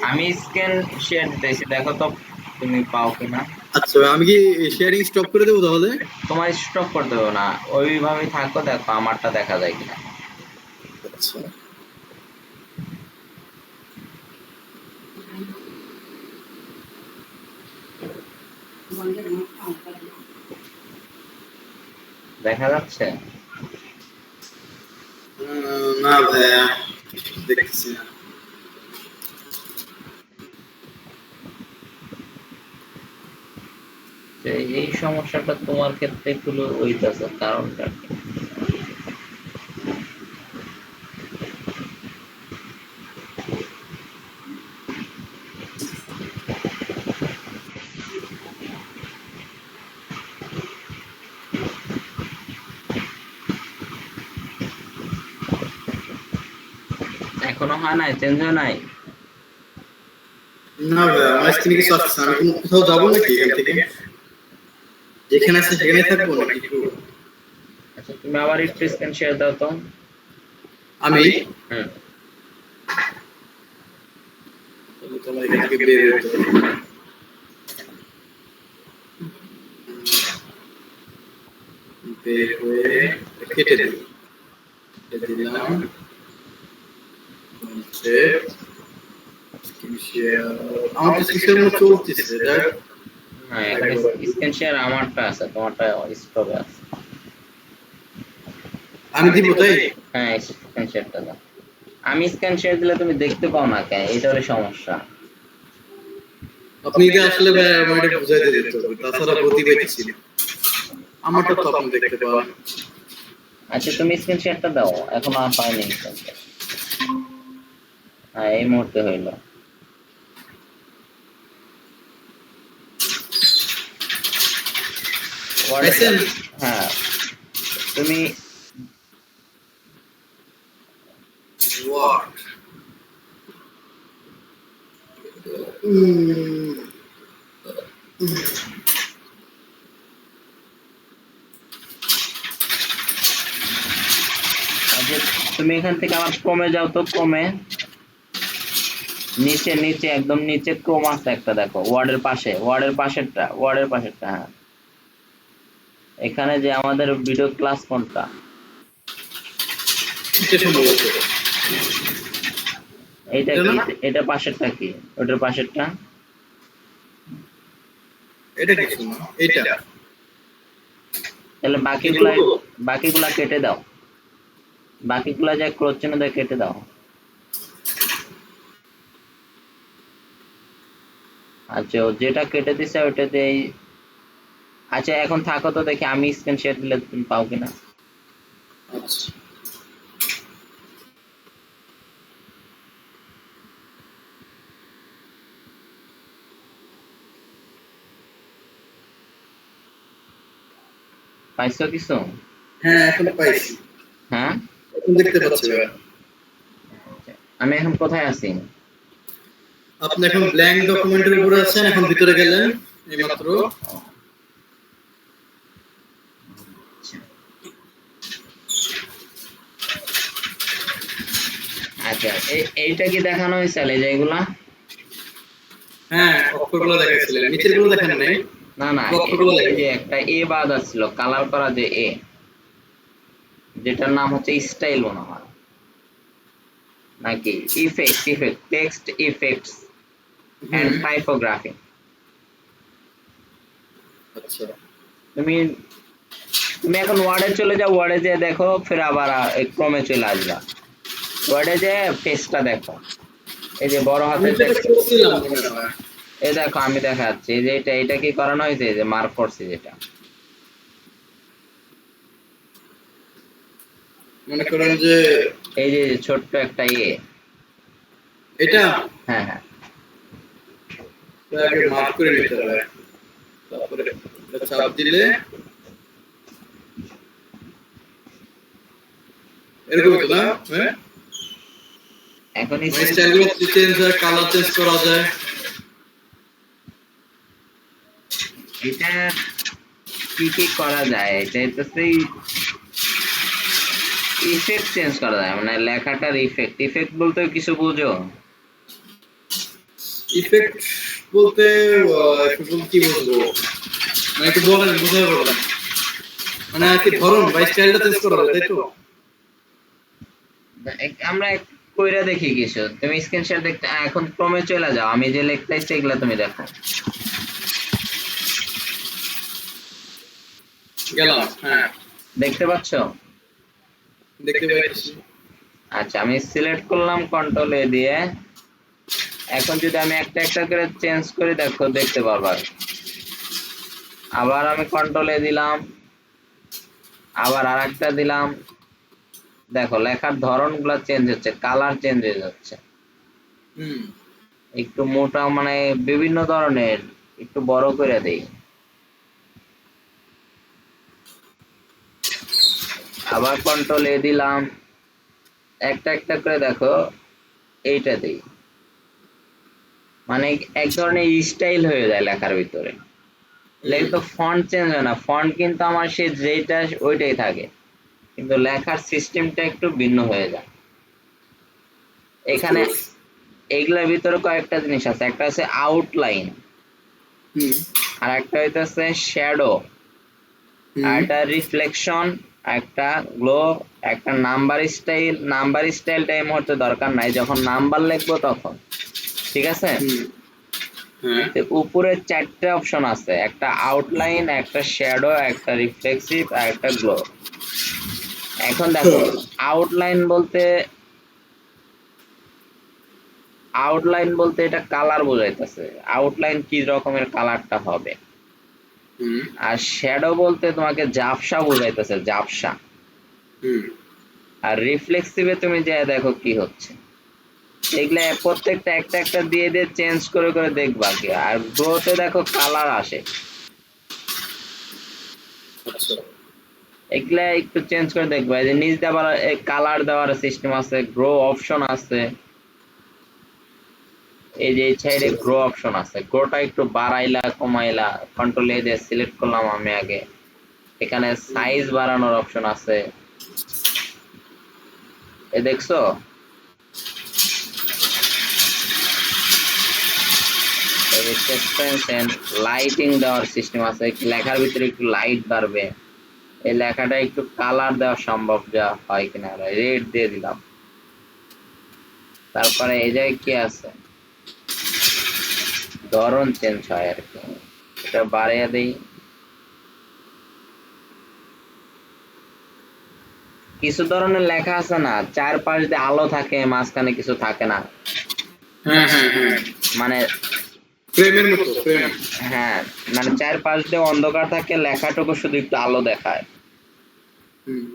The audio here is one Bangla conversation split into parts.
আমি স্ক্যান শেয়ার দিতেছি, দেখো তো তুমি পাও কিনা। আচ্ছা আমি কি শেয়ারিং স্টপ করে দেবো তাহলে? তোমার স্টপ করতে হবে না, ওইভাবেই থাকো, দেখো আমারটা দেখা যায় কিনা। আচ্ছা দেখা যাচ্ছে? না ভাইয়া দেখছি না। এই সমস্যাটা তোমার ক্ষেত্রে একটু হইতেছে, কারণটা কি? এখনো হয় নাই, চেঞ্জ হয় নাই? না ভাইয়া আমার স্ক্রিনে কিছু আসছে না। আমি কোথাও যাবো নাকি এখান থেকে? যেখানে আছে সেখানেই থাকবো নাকি? আচ্ছা তুমি আবার একটু স্ক্রিন শেয়ার দাও তো। আমি হুম। তোমার এখান থেকে বের হতে হবে। বের হয়ে কেটে দিই, কেটে দিলাম। আমার তো স্ক্রিন শেয়ার চলতেছে। দেখ হ্যাঁ এখানে স্ক্রিন শেয়ার আমারটা আছে, তোমারটা স্টপে আছে। আমি দিব তাই? হ্যাঁ স্ক্রিন শেয়ারটা দাও। আমি স্ক্রিন শেয়ার দিলে তুমি দেখতে পাও না কেন, এটা হলো সমস্যা। আপনি কি আসলে ভাই আমার এটা বুঝাইতে দিতে হবে, তাছাড়া গতি পাইতেছি না। আমারটা তো আপনি দেখতে পান। আচ্ছা তুমি স্ক্রিন শেয়ারটা দাও, এখনো পাইনি স্ক্রিন শেয়ার। হ্যাঁ এই মুহূর্তে হইলো। হ্যাঁ তুমি What? তুমি এখান থেকে আবার কমে যাও তো, কমে নিচে নিচে একদম নিচে ক্রোম আছে একটা, দেখো ওয়ার্ডের পাশে, ওয়ার্ডের পাশেরটা হ্যাঁ। এখানে যে আমাদের ভিডিও ক্লাস কোনটা, এইটা কি, এটা পাশেরটা কি, ওটার পাশেরটা, এটা কিছু না, এটা। তাহলে বাকিগুলা কেটে দাও, বাকিগুলা যা ক্রস চিহ্ন দিয়ে কেটে দাও। আচ্ছা যেটা কেটে দিছে ওইটাতে আচ্ছা এখন থাকো তো, দেখি আমি স্ক্রিন শেয়ার দিলে তুমি পাও কিনা। আচ্ছা পাইছো কিছু? হ্যাঁ এখন পাইছি। হ্যাঁ এখন দেখতে পাচ্ছি। আমি এখন কোথায় আছি? আপনি এখন ব্ল্যাঙ্ক ডকুমেন্টের উপরে আছেন, এখন ভিতরে গেলেন এইমাত্র। আচ্ছা এইটা কি দেখানো হয়েছে যেগুলা? হ্যাঁ অক্ষরগুলো দেখাইছিলেন, নিচের গুলো দেখেন নাই? না না এই যে একটা এ বাদ আসছিল কালার করা, যে এ, যেটার নাম হচ্ছে স্টাইল মনে হয় নাকি effect text effects and typography. আচ্ছা তুমি এখন ওয়ার্ডে চলে যাও, ওয়ার্ডে যে দেখো, ফির আবার ক্রমে চলে আসবা, ওয়ার্ডে যে পেজটা দেখো, এই যে বড় হাতের এই দেখো আমি দেখাচ্ছি, এই যে এটা কি করানো হয়েছে, যে মার্ক করছি যেটা, মনে করেন যে এই যে ছোট্ট একটা এটা, হ্যাঁ হ্যাঁ আগে মার্ক করে নিতে হবে, তারপরে এটা চাপ দিলে এরকম তো না? হ্যাঁ এখন স্টাইলগুলো চেঞ্জ হয়, কালার চেঞ্জ করা যায়। এটা কি কি করা যায়, এটা তো সেই ইফেক্ট চেঞ্জ করা যায়, মানে লেখাটার ইফেক্ট। ইফেক্ট বলতে কিছু বুঝো? ইফেক্ট বলতে effect বলতে কি বুঝবো, মানে একটু বলেন, বুঝাই বলেন। মানে আর কি ধরুন বা স্টাইলটা চেঞ্জ করা যায়, তাই তো? আমরা কইরা দেখি কিছু। তুমি স্ক্রিনশট দেখতে এখন ক্রমে চলে যাও, আমি যে লিখতেছি এগুলা তুমি দেখো। গেলাম, হ্যাঁ দেখতে পাচ্ছো? দেখতে পাচ্ছি। আচ্ছা, আমি সিলেক্ট করলাম কন্ট্রোল এ দিয়ে। এখন যদি আমি একটা একটা করে চেঞ্জ করি, দেখো দেখতে পারবা। আবার আমি কন্ট্রোল এ দিলাম, আবার আরেকটা দিলাম, দেখো লেখার ধরনগুলো চেঞ্জ হচ্ছে, কালার চেঞ্জ হয়ে যাচ্ছে। হুম একটু মোটা, মানে বিভিন্ন ধরনের। একটু বড় করে দেই, আবার কন্ট্রোল এ দিলাম, একটা একটা করে দেখো এইটা দেই, মানে এক ধরনের স্টাইল হয়ে যায় লেখার ভিতরে। লেখা তো ফন্ট চেঞ্জ হয় না, ফন্ট কিন্তু আমার সে যেটা ওইটাই থাকে, কিন্তু লেখার সিস্টেমটা একটু ভিন্ন হয়ে যায়। এখানে এইগুলোর ভিতরে কয়েকটা জিনিস আছে, একটা আছে আউটলাইন, হুম আর একটা হইতেছে শ্যাডো, আর একটা রিফ্লেকশন, একটা গ্লো, একটা নাম্বার স্টাইল। নাম্বার স্টাইলটা এই মুহূর্তে দরকার নাই, যখন নাম্বার লিখবো তখন। ঠিক আছে? হ্যাঁ তো উপরে চারটে অপশন আছে, একটা আউটলাইন, একটা শ্যাডো, একটা রিফ্লেক্সিভ, আর একটা গ্লো। এখন দেখো আউটলাইন বলতে এটা কালার বোঝাইতেছে, আউটলাইন কি রকমের কালারটা হবে। হুম আর শ্যাডো বলতে তোমাকে ঝাপসা বোঝাইতেছে, ঝাপসা। হুম আর রিফ্লেক্সিভে তুমি যে দেখো কি হচ্ছে, এগুলা প্রত্যেকটা একটা একটা দিয়ে দিয়ে চেঞ্জ করে করে দেখবা কি। আর গ্লোতে দেখো কালার আসে, আচ্ছা এগুলা একটু চেঞ্জ করে দেখবা। এই যে নিচ দিয়ে আবার কালার দেওয়ার সিস্টেম আছে, গ্রো অপশন আছে, এই যে এই সাইডে গ্রো অপশন আছে, গ্রোটা একটু বাড়াইলা কমাইলা কন্ট্রোল এ দিয়ে সিলেক্ট করলাম আমি আগে। এখানে সাইজ বাড়ানোর অপশন আছে, এ দেখছো? লাইটিং দেওয়ার সিস্টেম আছে, লেখার ভিতরে একটু লাইট বাড়বে, এই লেখাটা একটু কালার দেওয়া সম্ভব যা হয় কিনা, রেড দিয়ে দিলাম। তারপরে এই জায়গায় কি আছে, ধরন চেঞ্জ হয় আর কি, এটা বাড়িয়ে দিই। কিছু ধরনের লেখা আছে না, চারপাশ দিয়ে আলো থাকে, মাঝখানে কিছু থাকে না, হ্যাঁ হ্যাঁ হ্যাঁ মানে ফ্রেমের মতো ফ্রেম। হ্যাঁ, মানে চারপাশ দিয়ে অন্ধকার থাকে, লেখাটুকু শুধু একটু আলো দেখায়। হুম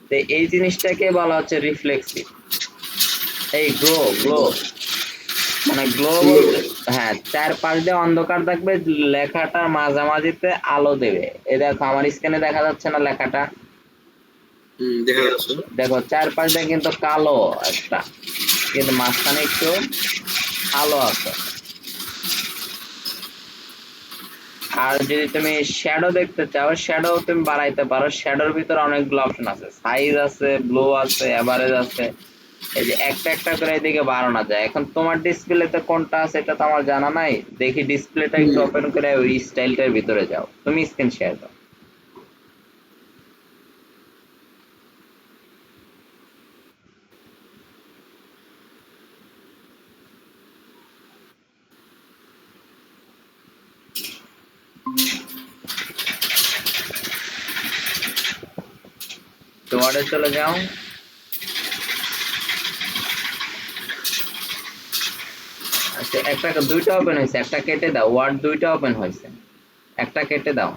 তো এই জিনিসটাকে বলা হচ্ছে রিফ্লেক্সিভ। এই গ্লো, মানে গ্লো বলতে হ্যাঁ, চারপাশ দিয়ে অন্ধকার থাকবে, লেখাটার মাঝামাঝিতে আলো দেবে। এই দেখো আমার স্ক্রিনে দেখা যাচ্ছে না লেখাটা? দেখা যাচ্ছে। দেখো চারপাশ দিয়ে কিন্তু কালো একটা, কিন্তু মাঝখানে একটু আলো আছে। আর যদি তুমি শ্যাডো দেখতে চাও, শ্যাডো তুমি বাড়াইতে পারো। শ্যাডোর ভিতরে অনেকগুলো অপশন আছে, সাইজ আছে, ব্লো আছে, এভারেজ আছে। এই যে একটা একটা করে এদিকে বাড়ানো যায়। এখন তোমার ডিসপ্লেতে কোনটা আছে এটা তো আমার জানা নাই, দেখি ডিসপ্লেটা একটু ওপেন করে ওই স্টাইলটার ভিতরে যাও, তুমি স্ক্রিন শেয়ার দাও। তোমারে চলে যাও, আচ্ছা একটা দুইটা ওপেন হয়েছে, একটা কেটে দাও, ওয়ার্ড দুইটা ওপেন হয়েছে, একটা কেটে দাও।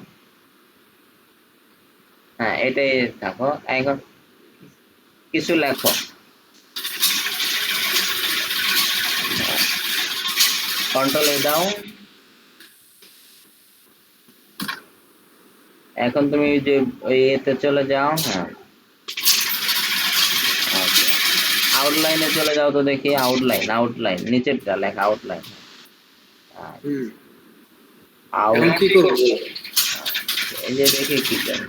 হ্যাঁ এটাই থাকো, এখন কিছু লেখো, কন্ট্রোল এ দাও। এখন তুমি যে ওই এতে চলে যাও, হ্যাঁ আউটলাইনে চলে যাও তো দেখি, আউটলাইন নিচেরটা লেখা আউটলাইন। এখন কি করব? এই যে দেখি কি করে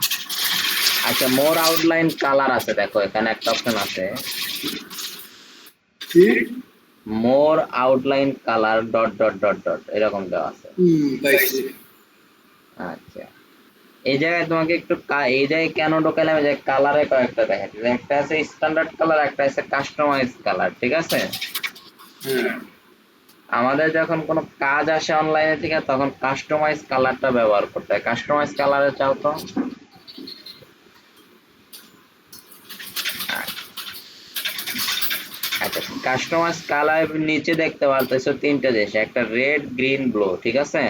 আচ্ছা মোর আউটলাইন কালার আছে, দেখো এখানে একটা অপশন আছে, কি more outline colour dot dot dot dot এরকম দেওয়া আছে। পাইছি। আচ্ছা এই জায়গায় তোমাকে একটু এই জায়গায় কেন ঢোকালাম, যে কালারে কয়েকটা দেখাচ্ছি, একটা আছে স্ট্যান্ডার্ড কালার, একটা আছে কাস্টমাইজ কালার, ঠিক আছে? হ্যাঁ আমাদের যখন কোনো কাজ আসে অনলাইনে থেকে তখন কাস্টমাইজ কালারটা ব্যবহার করতে হয়। কাস্টমাইজ কালারে চাও তো, আচ্ছা কাস্টমাইজ কালার নিচে দেখতে পারতেছো তিনটা জিনিস, একটা রেড গ্রিন ব্লু, ঠিক আছে?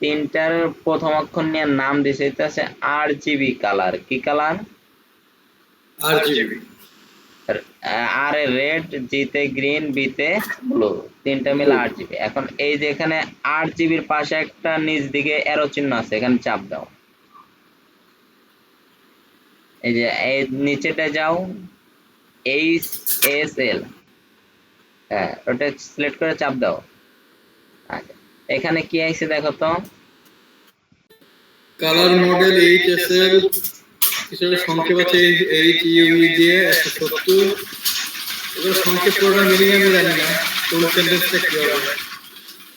তিনটার প্রথম অক্ষর নিয়ে নাম দিছে, এটা আছে RGB কালার। কি colour? RGB। R a red, জিতে গ্রিন, বিতে ব্লু, তিনটা মিলে RGB। এখন এই যে এখানে RGBর পাশে একটা নিচ দিকে অ্যারো চিহ্ন আছে, এখানে চাপ দাও। এই যে এই নিচেটা যাও, HSL, হ্যাঁ ওটা সিলেক্ট করে চাপ দাও। আচ্ছা এখানে কি আইছে দেখো তো, কালার মডেল HSL, কিছুটা সংক্ষেপ আছে HUE দিয়ে 170। এবার সংক্ষেপ পুরোটা মিলিয়ে আমি জানি না, ফুল সেন্টেন্সটা কি হবে।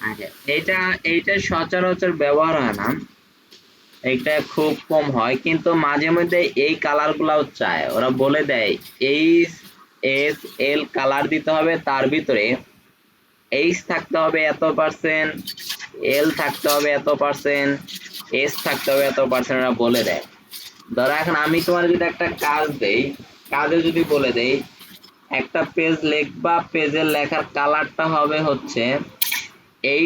আচ্ছা এইটা সচরাচর ব্যবহার হয় না, এটা খুব কম হয়, কিন্তু মাঝে মধ্যে এই কালার গুলাও চায়, ওরা বলে দেয় HSL কালার দিতে হবে, তার ভিতরে H থাকতে হবে এত%, L থাকতে হবে এত%, S থাকতে হবে এত%, ওরা বলে দেয়। ধরো এখন আমি তোমার যদি একটা কাজ দেই, কাজে যদি বলে দেই একটা পেজ লিখবা, পেজের লেখার কালারটা হবে হচ্ছে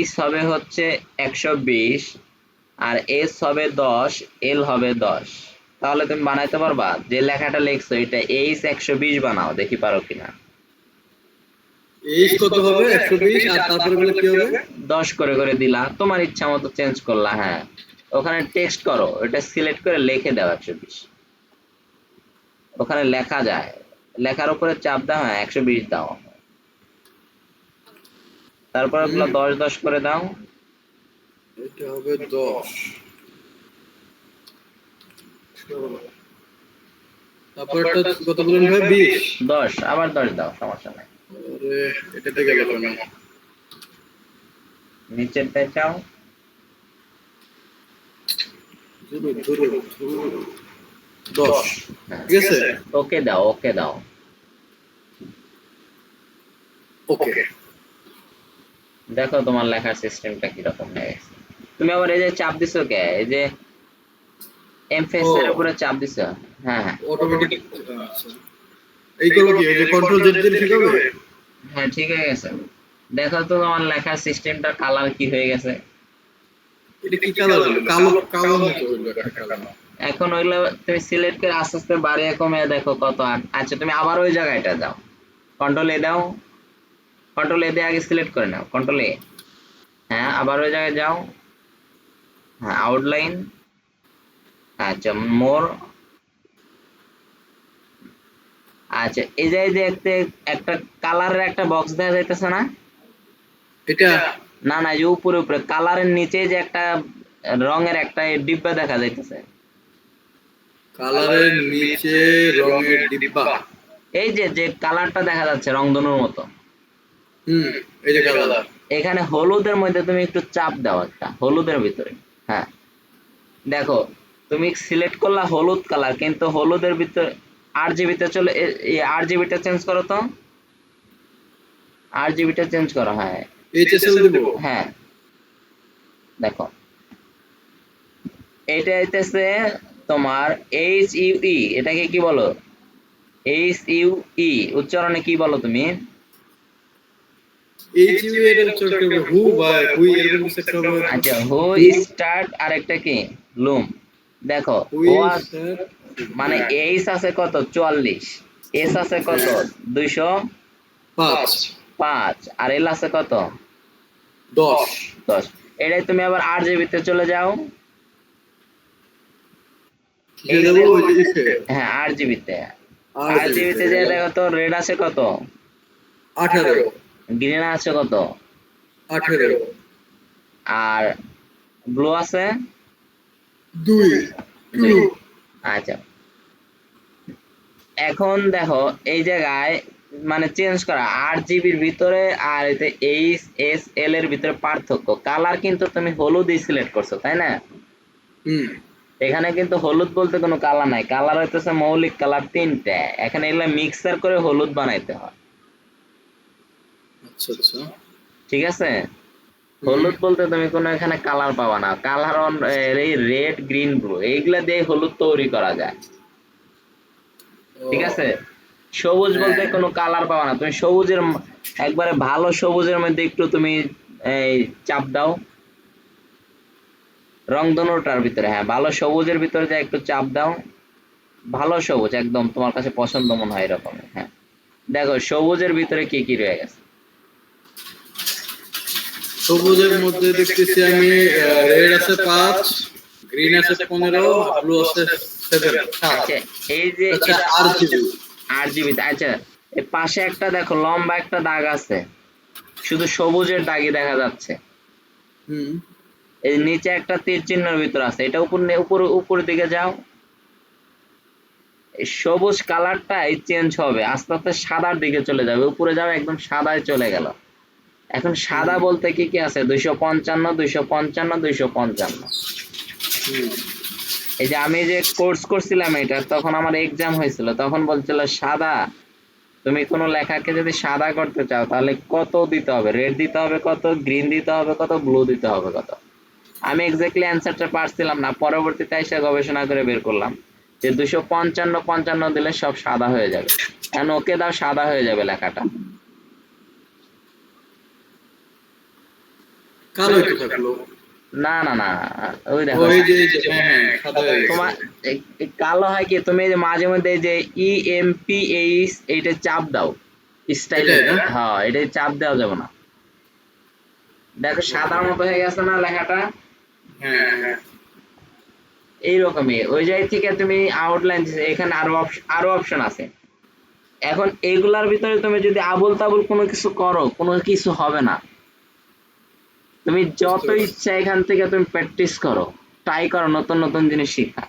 H হবে হচ্ছে 120, আর S হবে 10, L হবে 10, তাহলে তুমি বানাইতে পারবা? যে লেখাটা লিখছো এটা H 120 বানাও, দেখি পারো কিনা। H কত হবে? 120, আর তারপরে বলে কি হবে? 10 করে করে দিলা, তোমার ইচ্ছা মতো চেঞ্জ করলা। হ্যাঁ ওখানে টেক্সট করো, এটা সিলেক্ট করে লিখে দাও 120, ওখানে লেখা যায়, লেখার উপরে চাপ দাও, হ্যাঁ 120 দাও, তারপরে ওগুলো 10 10 করে দাও। এটা হবে 10। তারপরটা কত বলেন ভাই? 20। 10 আবার 10 দাও, সমস্যা নাই। আরে এটাতে গেল কেন? নিচেরটায় চাও, ধুরু ধুরু ধুরু 10। ঠিক আছে, ওকে দাও, ওকে দাও। ওকে। দেখো তোমার লেখার সিস্টেমটা কিরকম হয়ে গেছে। তুমি আবার এই যে চাপ দিছো কে, এই যে এমফেস এর উপরে চাপ দিছো, হ্যাঁ হ্যাঁ অটোমেটিক। আচ্ছা, এই করব কি? এই যে কন্ট্রোল জেড দিলে ঠিক হবে? হ্যাঁ ঠিক হয়ে গেছে। দেখো তো তোমার লেখার সিস্টেমটা কালার কি হয়ে গেছে। এটা কি কালার হলো? কালো কালো মতো হলো একটা কালার। এখন ওইগুলো তুমি সিলেক্ট করে আস্তে আস্তে বাড়িয়ে কমিয়ে দেখো কত। আচ্ছা তুমি আবার ওই জায়গাটা যাও, কন্ট্রোল এ দাও, কন্ট্রোল এ দিয়ে আগে সিলেক্ট করে নাও, কন্ট্রোল এ, হ্যাঁ আবার ওই জায়গায় যাও, হ্যাঁ আউটলাইন, আচ্ছা মোর, আচ্ছা এই যে দেখতে একটা কালারের একটা বক্স দেখা যাইতেছে না? এটা না না, যে উপরে উপরে কালারের নিচে যে একটা রঙের একটা ডিব্বা দেখা যাইতেছে, কালারের নিচে রঙের ডিব্বা। এই যে যে কালারটা দেখা যাচ্ছে রংধনুর মতো, হুম, এই যে কালার। এখানে হলুদের মধ্যে তুমি একটু চাপ দাও, একটা হলুদের ভিতরে, হ্যাঁ দেখো তুমি সিলেক্ট করলা হলুদ কালার, কিন্তু হলুদের ভিতরে RGBতে চলে, এই RGBটা চেঞ্জ করো তো, RGBটা চেঞ্জ করো, হ্যাঁ HSL দেব। হ্যাঁ দেখো এটা হইতেছে তোমার HUE, এটাকে কি বলো? HUE উচ্চারণে কি বলো তুমি? HU এর উচ্চারণ করব হু বা হুই, এরকম কিছু একটা হবে। আচ্ছা হু স্টার্ট, আর একটা কি লুম। দেখো হুই ও স্যার। মানে এইচ আছে কত 44, এস আছে কত 5 205, আর এল আছে কত 10। 10। এটাই তুমি আবার RGBতে চলে যাও, কিসে দেব? ওই যে ইসে হ্যাঁ RGBতে, RGB RGBতে যে দেখো তো রেড আছে কত, 18 গ্রিন আছে কত, 18 আর ব্লু আছে 2। আচ্ছা, এখন দেখো এই জায়গায় মানে চেঞ্জ করা 8 জিবির ভিতরে আর এতে এইচ-এস-এল এর ভিতরে পার্থক্য। কালার কিন্তু তুমি হলুদই সিলেক্ট করছো, তাই না? এখানে কিন্তু হলুদ বলতে কোনো কালার নাই, কালার হইতেছে মৌলিক কালার 3টা। এখানে এগুলা মিক্সার করে হলুদ বানাইতে হয়। আচ্ছা আচ্ছা, ঠিক আছে? হলুদ বলতে তুমি কোনো এখানে কালার পাবা না। কালার অন এই রেড, গ্রিন, ব্লু এইগুলা দিয়ে হলুদ তৈরি করা যায়। ঠিক আছে? সবুজ বলতে কোনো কালার পাবা না। তুমি সবুজের একবারে ভালো সবুজের মধ্যে একটু তুমি এই চাপ দাও, রংধনুটার ভিতরে, হ্যাঁ ভালো সবুজের ভিতরে যা একটু চাপ দাও, ভালো সবুজ একদম তোমার কাছে পছন্দ মনে হয় এরকম। হ্যাঁ দেখো সবুজের ভিতরে কি কি রয়ে গেছে। সবুজের মধ্যে দেখতেছি আমি রেড আছে 5, গ্রিন আছে 15, ব্লু আছে 7। আচ্ছা এই যে আচ্ছা আরজিবি। 8 জিবি। আচ্ছা এই পাশে একটা দেখো লম্বা একটা দাগ আছে, শুধু সবুজের দাগই দেখা যাচ্ছে। এই নিচে একটা তীর চিহ্নের ভিতর আছে, এটা উপরের দিকে যাও। এই সবুজ কালারটা চেঞ্জ হবে, আস্তে আস্তে সাদার দিকে চলে যাবে। উপরে যাও, একদম সাদায় চলে গেল। এখন সাদা বলতে কি কি আছে? 255, 255, 255। এই যে আমি যে কোর্স করছিলাম এটা, তখন আমার এক্সাম হয়েছিল, তখন বলছিল সাদা, তুমি কোনো লেখাকে যদি সাদা করতে চাও তাহলে কত দিতে হবে, রেড দিতে হবে কত, গ্রিন দিতে হবে কত, ব্লু দিতে হবে কত। আমি এক্স্যাক্টলি অ্যান্সারটা পারছিলাম না, পরবর্তীতে এসে গবেষণা করে বের করলাম যে 255 দিলে সব সাদা হয়ে যাবে। এখন ওকে দাও, সাদা হয়ে যাবে লেখাটা। কালো একটু থাকলো। না না না, ওই দেখো ওই যে হ্যাঁ সাদা হয়ে গেছে। তোমার কালো হয় কি, তুমি এই যে মাঝে মধ্যে এই যে EMPH এইটা চাপ দাও স্টাইল। হ্যাঁ এটা চাপ দেওয়া যাবে না। দেখো সাদার মতো হয়ে গেছে না লেখাটা? হ্যাঁ হ্যাঁ, এইরকমই ওই জায়গা থেকে তুমি আউটলাইন, এখানে আরো অপশন আছে। এখন এইগুলার ভিতরে তুমি যদি আবুল তাবুল কোনো কিছু করো, কোনো কিছু হবে না। তুমি যত ইচ্ছা এখান থেকে তুমি প্র্যাকটিস করো, ট্রাই করো নতুন নতুন জিনিস শিখা।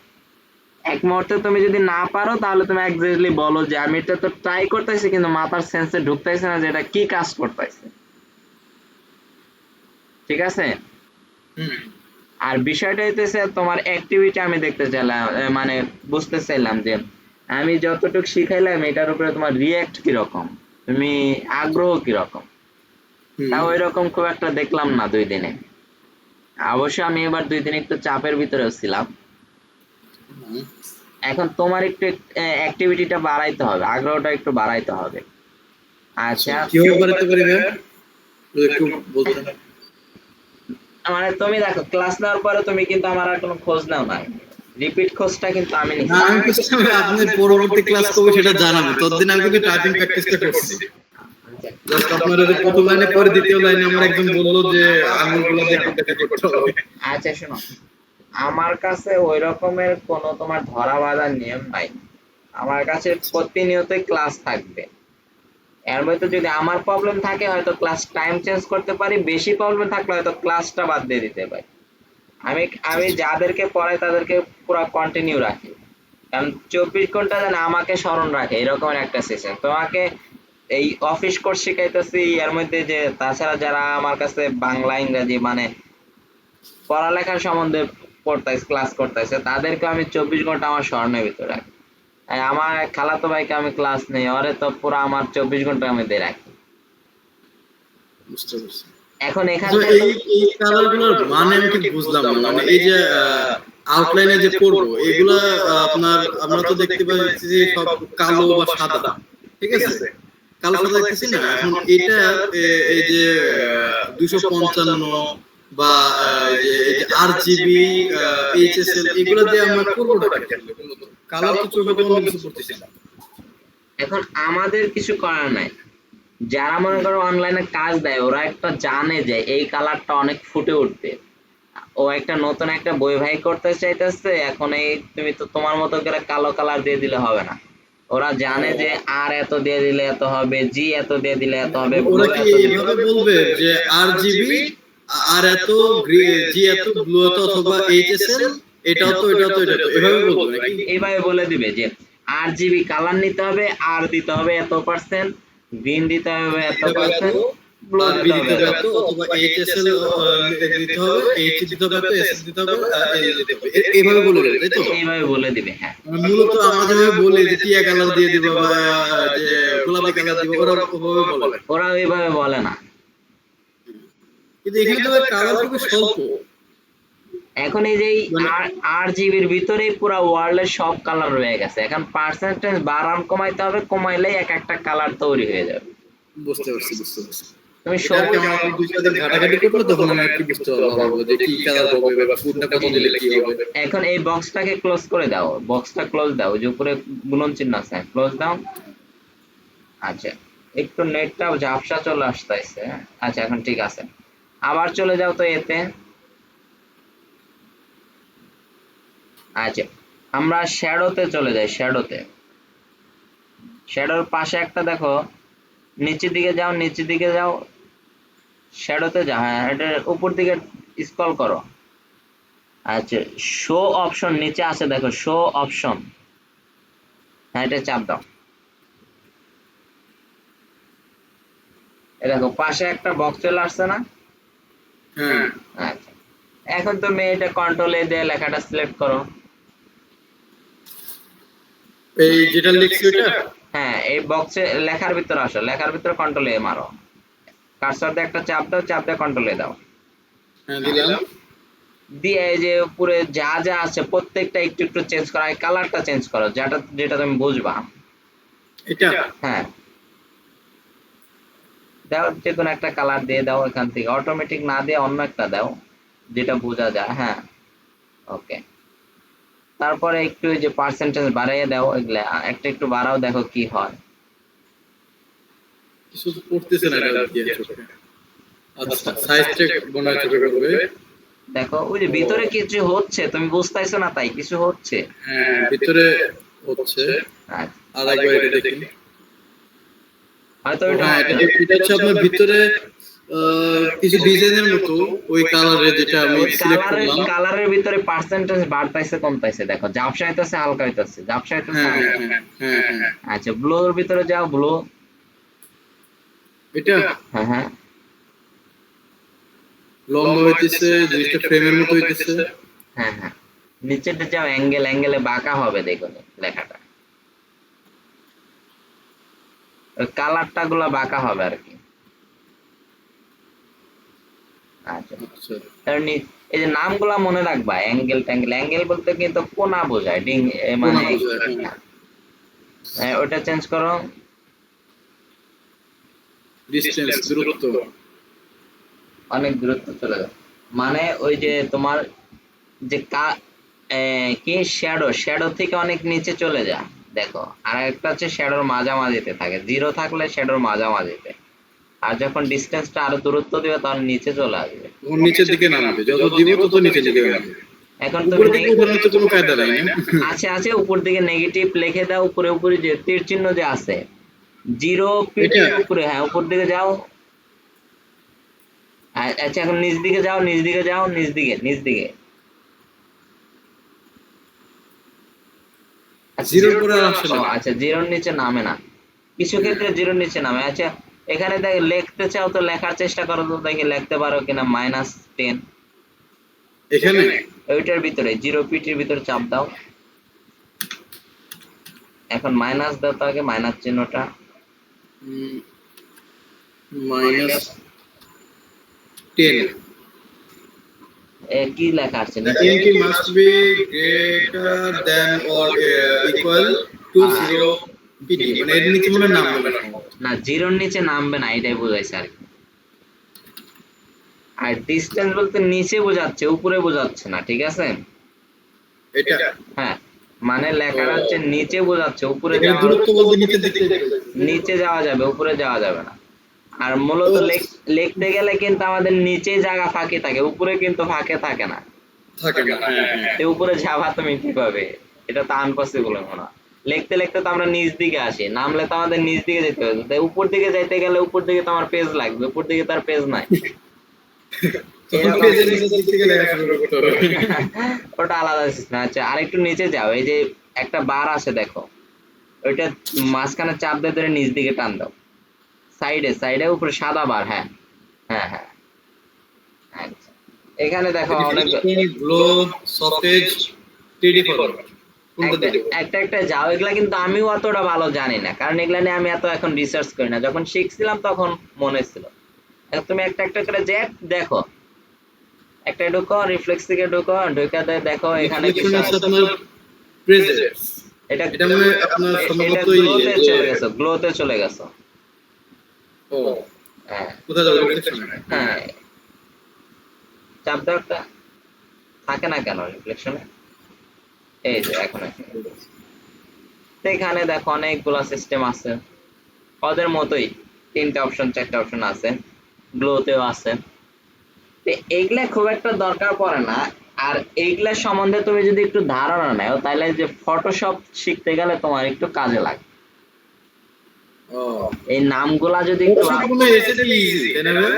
এক মুহূর্তে তুমি যদি না পারো তাহলে তুমি এক্স্যাক্টলি বলো যে আমি এটা তো ট্রাই করতেছি কিন্তু মাথার সেন্সে ঢুকতেছে না যে এটা কি কাজ করতেছে। ঠিক আছে? আর বিষয়টা হইতেছে তোমার অ্যাক্টিভিটি আমি দেখতে চাইলাম, মানে বুঝতে চাইলাম যে আমি যতটুকু শিখাইলাম এটার উপরে তোমার রিয়্যাক্ট কিরকম, তুমি আগ্রহ কিরকম। তাও এরকম খুব একটা দেখলাম না 2 দিনে। অবশ্য আমি এবার 2 দিন একটু চাপের ভিতরেও ছিলাম। এখন তোমার একটু অ্যাক্টিভিটিটা বাড়াইতে হবে, আগ্রহটা একটু বাড়াইতে হবে। আচ্ছা কিভাবে বাড়াতে পারি ভাই একটু বলতেন? মানে তুমি দেখো ক্লাস নেওয়ার পরে তুমি কিন্তু আমার আর কোনো খোঁজ নাও না, রিপিট খোঁজটা কিন্তু আমি নিচ্ছি। না আমি কিছু আপনি পরবর্তী ক্লাস কবে সেটা জানাবো, ততদিন আমি কিন্তু টাইপিং প্র্যাকটিসটা করছি। জাস্ট আপনার ওই প্রথম লাইনে পরে দ্বিতীয় লাইনে আমার একজন বললো যে আঙুলগুলো দিয়ে কোনটাকে করতে হবে। আচ্ছা শোনো, আমার কাছে ওই রকমের কোনো তোমার ধরা বাঁধার নিয়ম নাই। আমার কাছে প্রতিনিয়তই ক্লাস থাকবে। এর মধ্যে যদি আমার প্রবলেম থাকে হয়তো ক্লাস টাইম চেঞ্জ করতে পারি, বেশি প্রবলেম থাকলে হয়তো ক্লাসটা বাদ দিয়ে দিতে পারি। আমি যাদেরকে পড়াই তাদেরকে পুরো কন্টিনিউ রাখি, কারণ 24 ঘন্টা যেন আমাকে স্মরণ রাখে এরকমের একটা সিস্টেম। তোমাকে এই অফিস কোর্স শিখাইতেছি, এর মধ্যে যে তাছাড়া যারা আমার কাছে বাংলা ইংরেজি মানে পড়ালেখার সম্বন্ধে ক্লাস করতেছে তাদেরকে আমি 24 ঘন্টা আমার স্মরণের ভিতরে রাখি। আমার খালাতো ভাইকে আমি ক্লাস নেই, ওরে তো পুরো আমার 24 ঘন্টার মধ্যে রাখি। বুঝতে পারছি। এখন এখানে এই কালারগুলোর মানে আমি ঠিক বুঝলাম না, মানে এই যে আউটলাইনে যে করব এগুলা আপনার আমরা তো দেখতে পাচ্ছি যে সব কালো বা সাদা, ঠিক আছে? কালো সাদা দেখতেছি না। এখন এটা এই যে 255 বা এই যে আরজিবি এইচএসএল এগুলো দিয়ে আমরা করবটা কি? কালার তো চোখে তো অন্য কিছু করতেছি না। এখন আমাদের কিছু করার নাই। যারা মনে করো অনলাইনে কাজ দেয় ওরা একটা জানে যে এই কালারটা অনেক ফুটে উঠবে, ও একটা নতুন একটা বই ভাই করতে চাইতেছে, এখন এই তুমি তো তোমার মতো করে কালো কালার দিয়ে দিলে হবে না। ওরা জানে যে আর এত দিয়ে দিলে এত হবে, জি এত দিয়ে দিলে এত হবে, ওরা কি এইভাবে বলবে যে আরজিবি আর এত, জি এত, ব্লু এত অথবা এইচএসএল এটাও তো এভাবে বলবো নাকি? এইভাবে বলে দিবে যে RGB কালার নিতে হবে, আর দিতে হবে এত পার্সেন্ট, গ্রিন দিতে হবে এত পার্সেন্ট, ব্লু আর বি দিতে হবে দিতে হবে এত। এত, অথবা HSL দিতে হবে, H দিতে হবে এত, SS দিতে হবে, L দিতে হবে, এইভাবে বলে দেবে, তাই তো? এইভাবে বলে দিবে, হ্যাঁ। মূলত আমরা যেভাবে বলি যে টিয়া কালার দিয়ে দিব বা যে গোলাপি কালার দিব, ওরা ওভাবে বলে। ওরা এইভাবে বলে না। কিন্তু এখানে তো কালার খুবই স্বল্প। এখন এই যে মানে- RGBর ভিতরেই পুরো ওয়ার্ল্ডের সব কালার রয়ে গেছে, এখন পার্সেন্টেজ বাড়ান কমাইতে হবে, কমাইলেই এক একটা কালার তৈরি হয়ে যাবে। বুঝতে পারছি। তুমি এটা আর কি আমার দুই চার দিন ঘাটাঘাটি করলে তখন আমি আর কি বুঝতে পারবো যে কি কালার হবে বা কোনটা কত দিলে কি হবে। এখন এই বক্সটাকে ক্লোজ করে দাও, বক্সটা ক্লোজ দাও, যে উপরে গুণন চিহ্ন আছে ক্লোজ দাও। আচ্ছা, একটু নেটটাও ঝাপসা চলে আসতেছে। আচ্ছা, এখন ঠিক আছে, আবার চলে যাও তো এতে। আচ্ছা, আমরা শ্যাডোতে চলে যাই। শ্যাডোর পাশে একটা দেখো, নিচের দিকে যাও, শ্যাডোতে যাও। হ্যাঁ, এটা উপর দিকে স্ক্রল করো। আচ্ছা, শো অপশন নিচে আছে দেখো, শো অপশন, হ্যাঁ এটা চাপ দাও। এই দেখো পাশে একটা বক্স চলে আসছে না? হ্যাঁ, আচ্ছা, এখন তুমি এটা কন্ট্রোল এ দিয়ে লেখাটা সিলেক্ট করো। এই যেটা লিখছি ওটা। হ্যাঁ, এই বক্সে লেখার ভিতরে আসো, লেখার ভিতরে কন্ট্রোল এ মারো, কার্সর দিয়ে একটা চাপ দাও, চাপ দিয়ে কন্ট্রোল এ দাও। হ্যাঁ, দিলাম। দিয়ে এই যে উপরে যা যা আছে প্রত্যেকটা একটু একটু চেঞ্জ করা, এই কালারটা চেঞ্জ করো, যেটা তুমি বুঝবা। এটা হ্যাঁ, দাও, যে কোনো একটা কালার দিয়ে দাও এখান থেকে, অটোমেটিক না দিয়ে অন্য একটা দাও যেটা বোঝা যায়। হ্যাঁ, ওকে। তারপরে একটু ওই যে পার্সেন্টেজ বাড়াইয়ে দাও, এগুলা একটা একটু বাড়াও, দেখো কি হয়। কিছু তো পড়তেছে না এটা দিয়ে চোখে। আচ্ছা, সাইজ চেক মনে হয় চোখে করবে। দেখো ওই যে ভিতরে কিছু হচ্ছে, তুমি বুঝতেছো না তাই কিছু হচ্ছে। হ্যাঁ, ভিতরে হচ্ছে। আচ্ছা, আর একবার এটা দেখি। হয়তো এটা হ্যাঁ, এটা হচ্ছে আপনার ভিতরে কিছু ডিজাইনের মতো ওই কালারে যেটা আমি ওই সিলেক্ট করলাম। কালারের ভিতরে পার্সেন্টেজ বাড়তাইছে কমতাইছে, দেখো ঝাপসা হইতাছে হালকা হইতাছে, ঝাপসা হইতাছে হ্যাঁ, হালকা। হ্যাঁ। আচ্ছা, ব্লুর ভিতরে যাও, ব্লু। এটা হ্যাঁ হ্যাঁ, লম্বা হইতেছে, জিনিসটা ফ্রেমের মতো হইতেছে। হ্যাঁ হ্যাঁ, নিচেতে যাও, অ্যাঙ্গেলে বাঁকা হবে, দেখো লেখাটা, কালারটা গুলা বাঁকা হবে আর কি। আচ্ছা, আচ্ছা, তার এই যে নামগুলা মনে রাখবা, অ্যাঙ্গেল বলতে কিন্তু কোনা বোঝায়, মানে কোনা বোঝায়, হ্যাঁ। ওটা চেঞ্জ করো। ডিসটেন্স, দূরত্ব। অনেক দূরত্ব চলে যাবে, মানে ওই যে তোমার যে কি শ্যাডো থেকে অনেক নিচে চলে যায়, দেখো। আর একটা হচ্ছে শ্যাডোর মাঝামাঝিতে থাকে, জিরো থাকলে শ্যাডোর মাঝামাঝিতে, আর যখন ডিস্টেন্সটা আরো দূরত্ব দিবে তখন নিচে চলে আসবে। তখন নিচের দিকে নামবে, যত দিব তত নিচের দিকে নামবে। এখন উপরে তুমি দিকে উঠানোর তো কোনো কায়দা নাই না? আছে উপর দিকে নেগেটিভ লিখে দাও, উপরে যে তীর চিহ্ন যে আছে, জিরো পিটির এটা? উপরে, হ্যাঁ উপর দিকে যাও। আচ্ছা, এখন নিচ দিকে যাও, নিচ দিকে। জিরোর পরে আর আসে না। আচ্ছা, জিরোর নিচে নামে না, কিছু ক্ষেত্রে জিরোর নিচে নামে। আচ্ছা, এখানে দেখ লিখতে চাও তো লেখার চেষ্টা করো তো, দেখি লিখতে পারো কিনা। -10 এখানে ওইটার ভিতরে জিরো পিটির ভিতরে চাপ দাও। এখন মাইনাস দাও, তো আগে মাইনাস চিহ্নটা, -10। কি লেখা আছে The ink must be greater than or equal to 0 PD, মানে এর নিচে মনে নামবে না। না, জিরোর নিচে নামবে না, এটাই বোঝাইছে আর কি। আর ডিসটেন্স বলতে নিচে বোঝাচ্ছে, উপরে বোঝাচ্ছে না, ঠিক আছে? এটা হ্যাঁ, মানে লেখাটা হচ্ছে নিচে বোঝাচ্ছে, উপরে এখানে যাওয়া, দূরত্ব বলতে নিচের দিকে। নিচে যাওয়া যাবে, উপরে যাওয়া যাবে না। আর মূলত লিখতে গেলে কিন্তু আমাদের নিচে জায়গা ফাঁকি থাকে, উপরে কিন্তু ফাঁকে থাকে না। থাকে না, হ্যাঁ। তো উপরে যাবা তুমি কিভাবে? এটা তো আনপসিবল মনে হয়। লিখতে তো আমরা নিচ দিকে আসি, নামলে তো আমাদের নিচ দিকে যেতে হবে, তাই উপর দিকে যাইতে গেলে উপর দিকে তো আমার পেজ লাগবে, উপর দিকে তার পেজ নাই। তখন এরকম পেজের নিচের দিক থেকে লেখা শুরু করতে হবে। ওটা আলাদা সিস্টেম। আচ্ছা আরেকটু নিচে যাও, এই যে একটা বার আছে দেখো, ওইটা মাঝখানে চাপ দিয়ে ধরে নিচ দিকে টান দাও, সাইডে সাইডে উপরে সাদা বার, হ্যাঁ হ্যাঁ হ্যাঁ। আচ্ছা এখানে দেখো অনেক গ্লো, সফেজ, 3D ফরম্যাট কোনটা একটা দিলে? একটা একটা যাও, এগুলা কিন্তু আমিও অতটা ভালো জানি না, কারণ এগুলা নিয়ে আমি এত এখন রিসার্চ করি না, যখন শিখছিলাম তখন মনে ছিল। এখন তুমি একটা একটা করে জ্যাক দেখো, একটা ঢুকো, রিফ্লেক্স থেকে ঢুকো, ঢুকে দেখো এখানে রিফ্লেকশন কিছু আছে আছে। আপনার প্রেজেন্স, এটা এটা মানে আপনার এটা সম্ভবত গ্লোতে চলে গেছো, গ্লোতে চলে গেছো। ও হ্যাঁ কোথায় যাবে রিফ্লেকশনে? হ্যাঁ, চাপ দাও একটা, থাকে না কেন রিফ্লেকশনে, এই যে এখন এখানে। তো এখানে দেখো অনেকগুলো সিস্টেম আছে, ওদের মতোই 3টে অপশন 4টে অপশন আছে, গ্লোতেও আছে। তো এইগুলা খুব একটা দরকার পড়ে না। আর এইগুলা সম্বন্ধে তুমি যদি একটু ধারণা নাও, তাহলে যে ফটোশপ শিখতে গেলে তোমার একটু কাজে লাগে। ও এই নামগুলা যদি একটু ফটোশপ মনে এসে ইজি তাই না ভাই?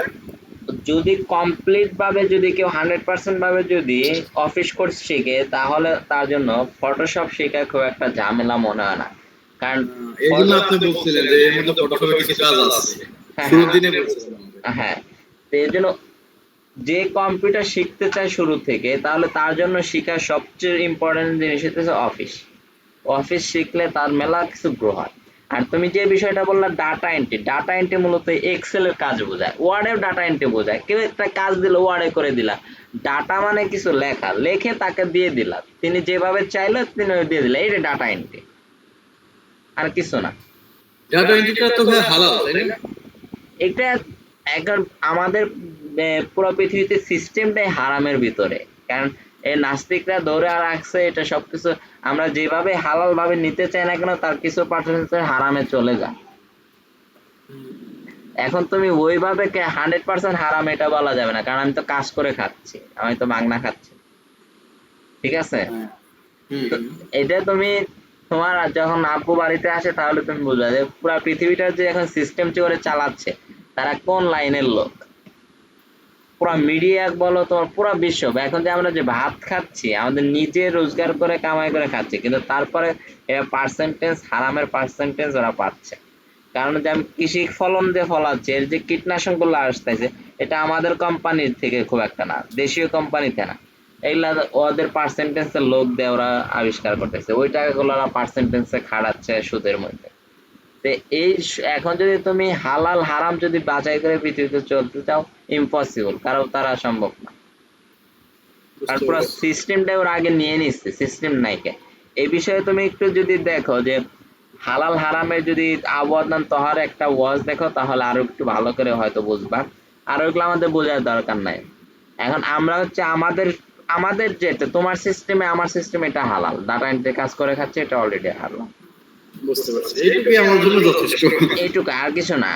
যদি কমপ্লিট ভাবে, যদি কেউ 100% ভাবে যদি অফিস কোর্স শিখে, তাহলে তার জন্য ফটোশপ শেখা খুব একটা ঝামেলা মনে হয় না, কারণ এই জন্য আপনি বলছিলেন যে এর মধ্যে ফটোশপে কিছু কাজ আছে, হ্যাঁ শুরুর দিনে বলছিলেন আমাদের। হ্যাঁ, তো এই জন্য যে কম্পিউটার শিখতে চায় শুরু থেকে, তাহলে তার জন্য শেখার সবচেয়ে ইম্পর্টেন্ট জিনিস হচ্ছে অফিস। অফিস শিখলে তার মেলা কিছু গ্রো হয়। আর তুমি যে বিষয়টা বললা ডাটা এন্ট্রি, ডাটা এন্ট্রি মূলত এক্সেল এর কাজ বোঝায়, ওয়ার্ডেও ডাটা এন্ট্রি বোঝায়। কেউ একটা কাজ দিল, ওয়ার্ডে করে দিলা, ডাটা মানে কিছু লেখা, লেখে তাকে দিয়ে দিলা, তিনি যেভাবে চাইলো তিনি ওই দিয়ে দিলা, এটা ডাটা এন্ট্রি, আর কিছু না। ডাটা এন্ট্রিটা তো ভাই হালাল তাই না? এটা এখন আমাদের পুরো পৃথিবীতে সিস্টেমটাই হারামের ভিতরে, কারণ এই নাস্তিকরা ধরে রাখছে এটা সবকিছু, আমরা যেভাবে হালাল ভাবে নিতে চাই না কেন, তার কিছু পার্সেন্ট হারামে চলে যায়। এখন তুমি ওইভাবে 100% হারাম এটা বলা যাবে না, কারণ আমি তো কাজ করে খাচ্ছি, আমি তো মাগনা খাচ্ছি, ঠিক আছে? তো এটা তুমি তোমার যখন আব্বু বাড়িতে আসে, তাহলে তুমি বুঝবে যে পুরো পৃথিবীটা যে এখন সিস্টেম করে চালাচ্ছে, তারা কোন লাইনের লোক। পুরো মিডিয়া বলো, তোমার পুরো বিশ্ব, এখন যে আমরা যে ভাত খাচ্ছি, আমাদের নিজে রোজগার করে কামাই করে খাচ্ছি, কিন্তু তারপরে এরা পার্সেন্টেজ, হারামের পার্সেন্টেজ ওরা পাচ্ছে। কারণ যে আমি কৃষি ফলন যে ফলাচ্ছে, এর যে কীটনাশক গুলো আসতেছে, এটা আমাদের কোম্পানির থেকে খুব একটা না, দেশীয় কোম্পানিতে না, এইগুলা ওদের পার্সেন্টেজের লোক দিয়ে ওরা আবিষ্কার করতেছে, ওই টাকাগুলো ওরা পার্সেন্টেজে খাড়াচ্ছে সুদের মধ্যে। তো এই এখন যদি তুমি হালাল হারাম যদি বাছাই করে পৃথিবীতে চলতে চাও, ইম্পসিবল, কারণ তারা সম্ভব না। কারণ পুরো সিস্টেমটা ওরা আগে নিয়ে নিচ্ছে, সিস্টেম নাই কে। এই বিষয়ে তুমি একটু যদি দেখো যে হালাল হারামের যদি আবদান তহার একটা ওয়াজ দেখো, তাহলে আরো একটু ভালো করে হয়তো বুঝবা। আর ওইগুলো আমাদের বোঝার দরকার নাই। এখন আমরা হচ্ছে আমাদের আমাদের যেটা তোমার সিস্টেমে আমার সিস্টেম, এটা হালাল, ডাটা এন্ট্রি কাজ করে খাচ্ছে, এটা অলরেডি হালাল, বুঝতে পারছি, এইটুকুই আমার জন্য যথেষ্ট। এইটুকু, আর কিছু না।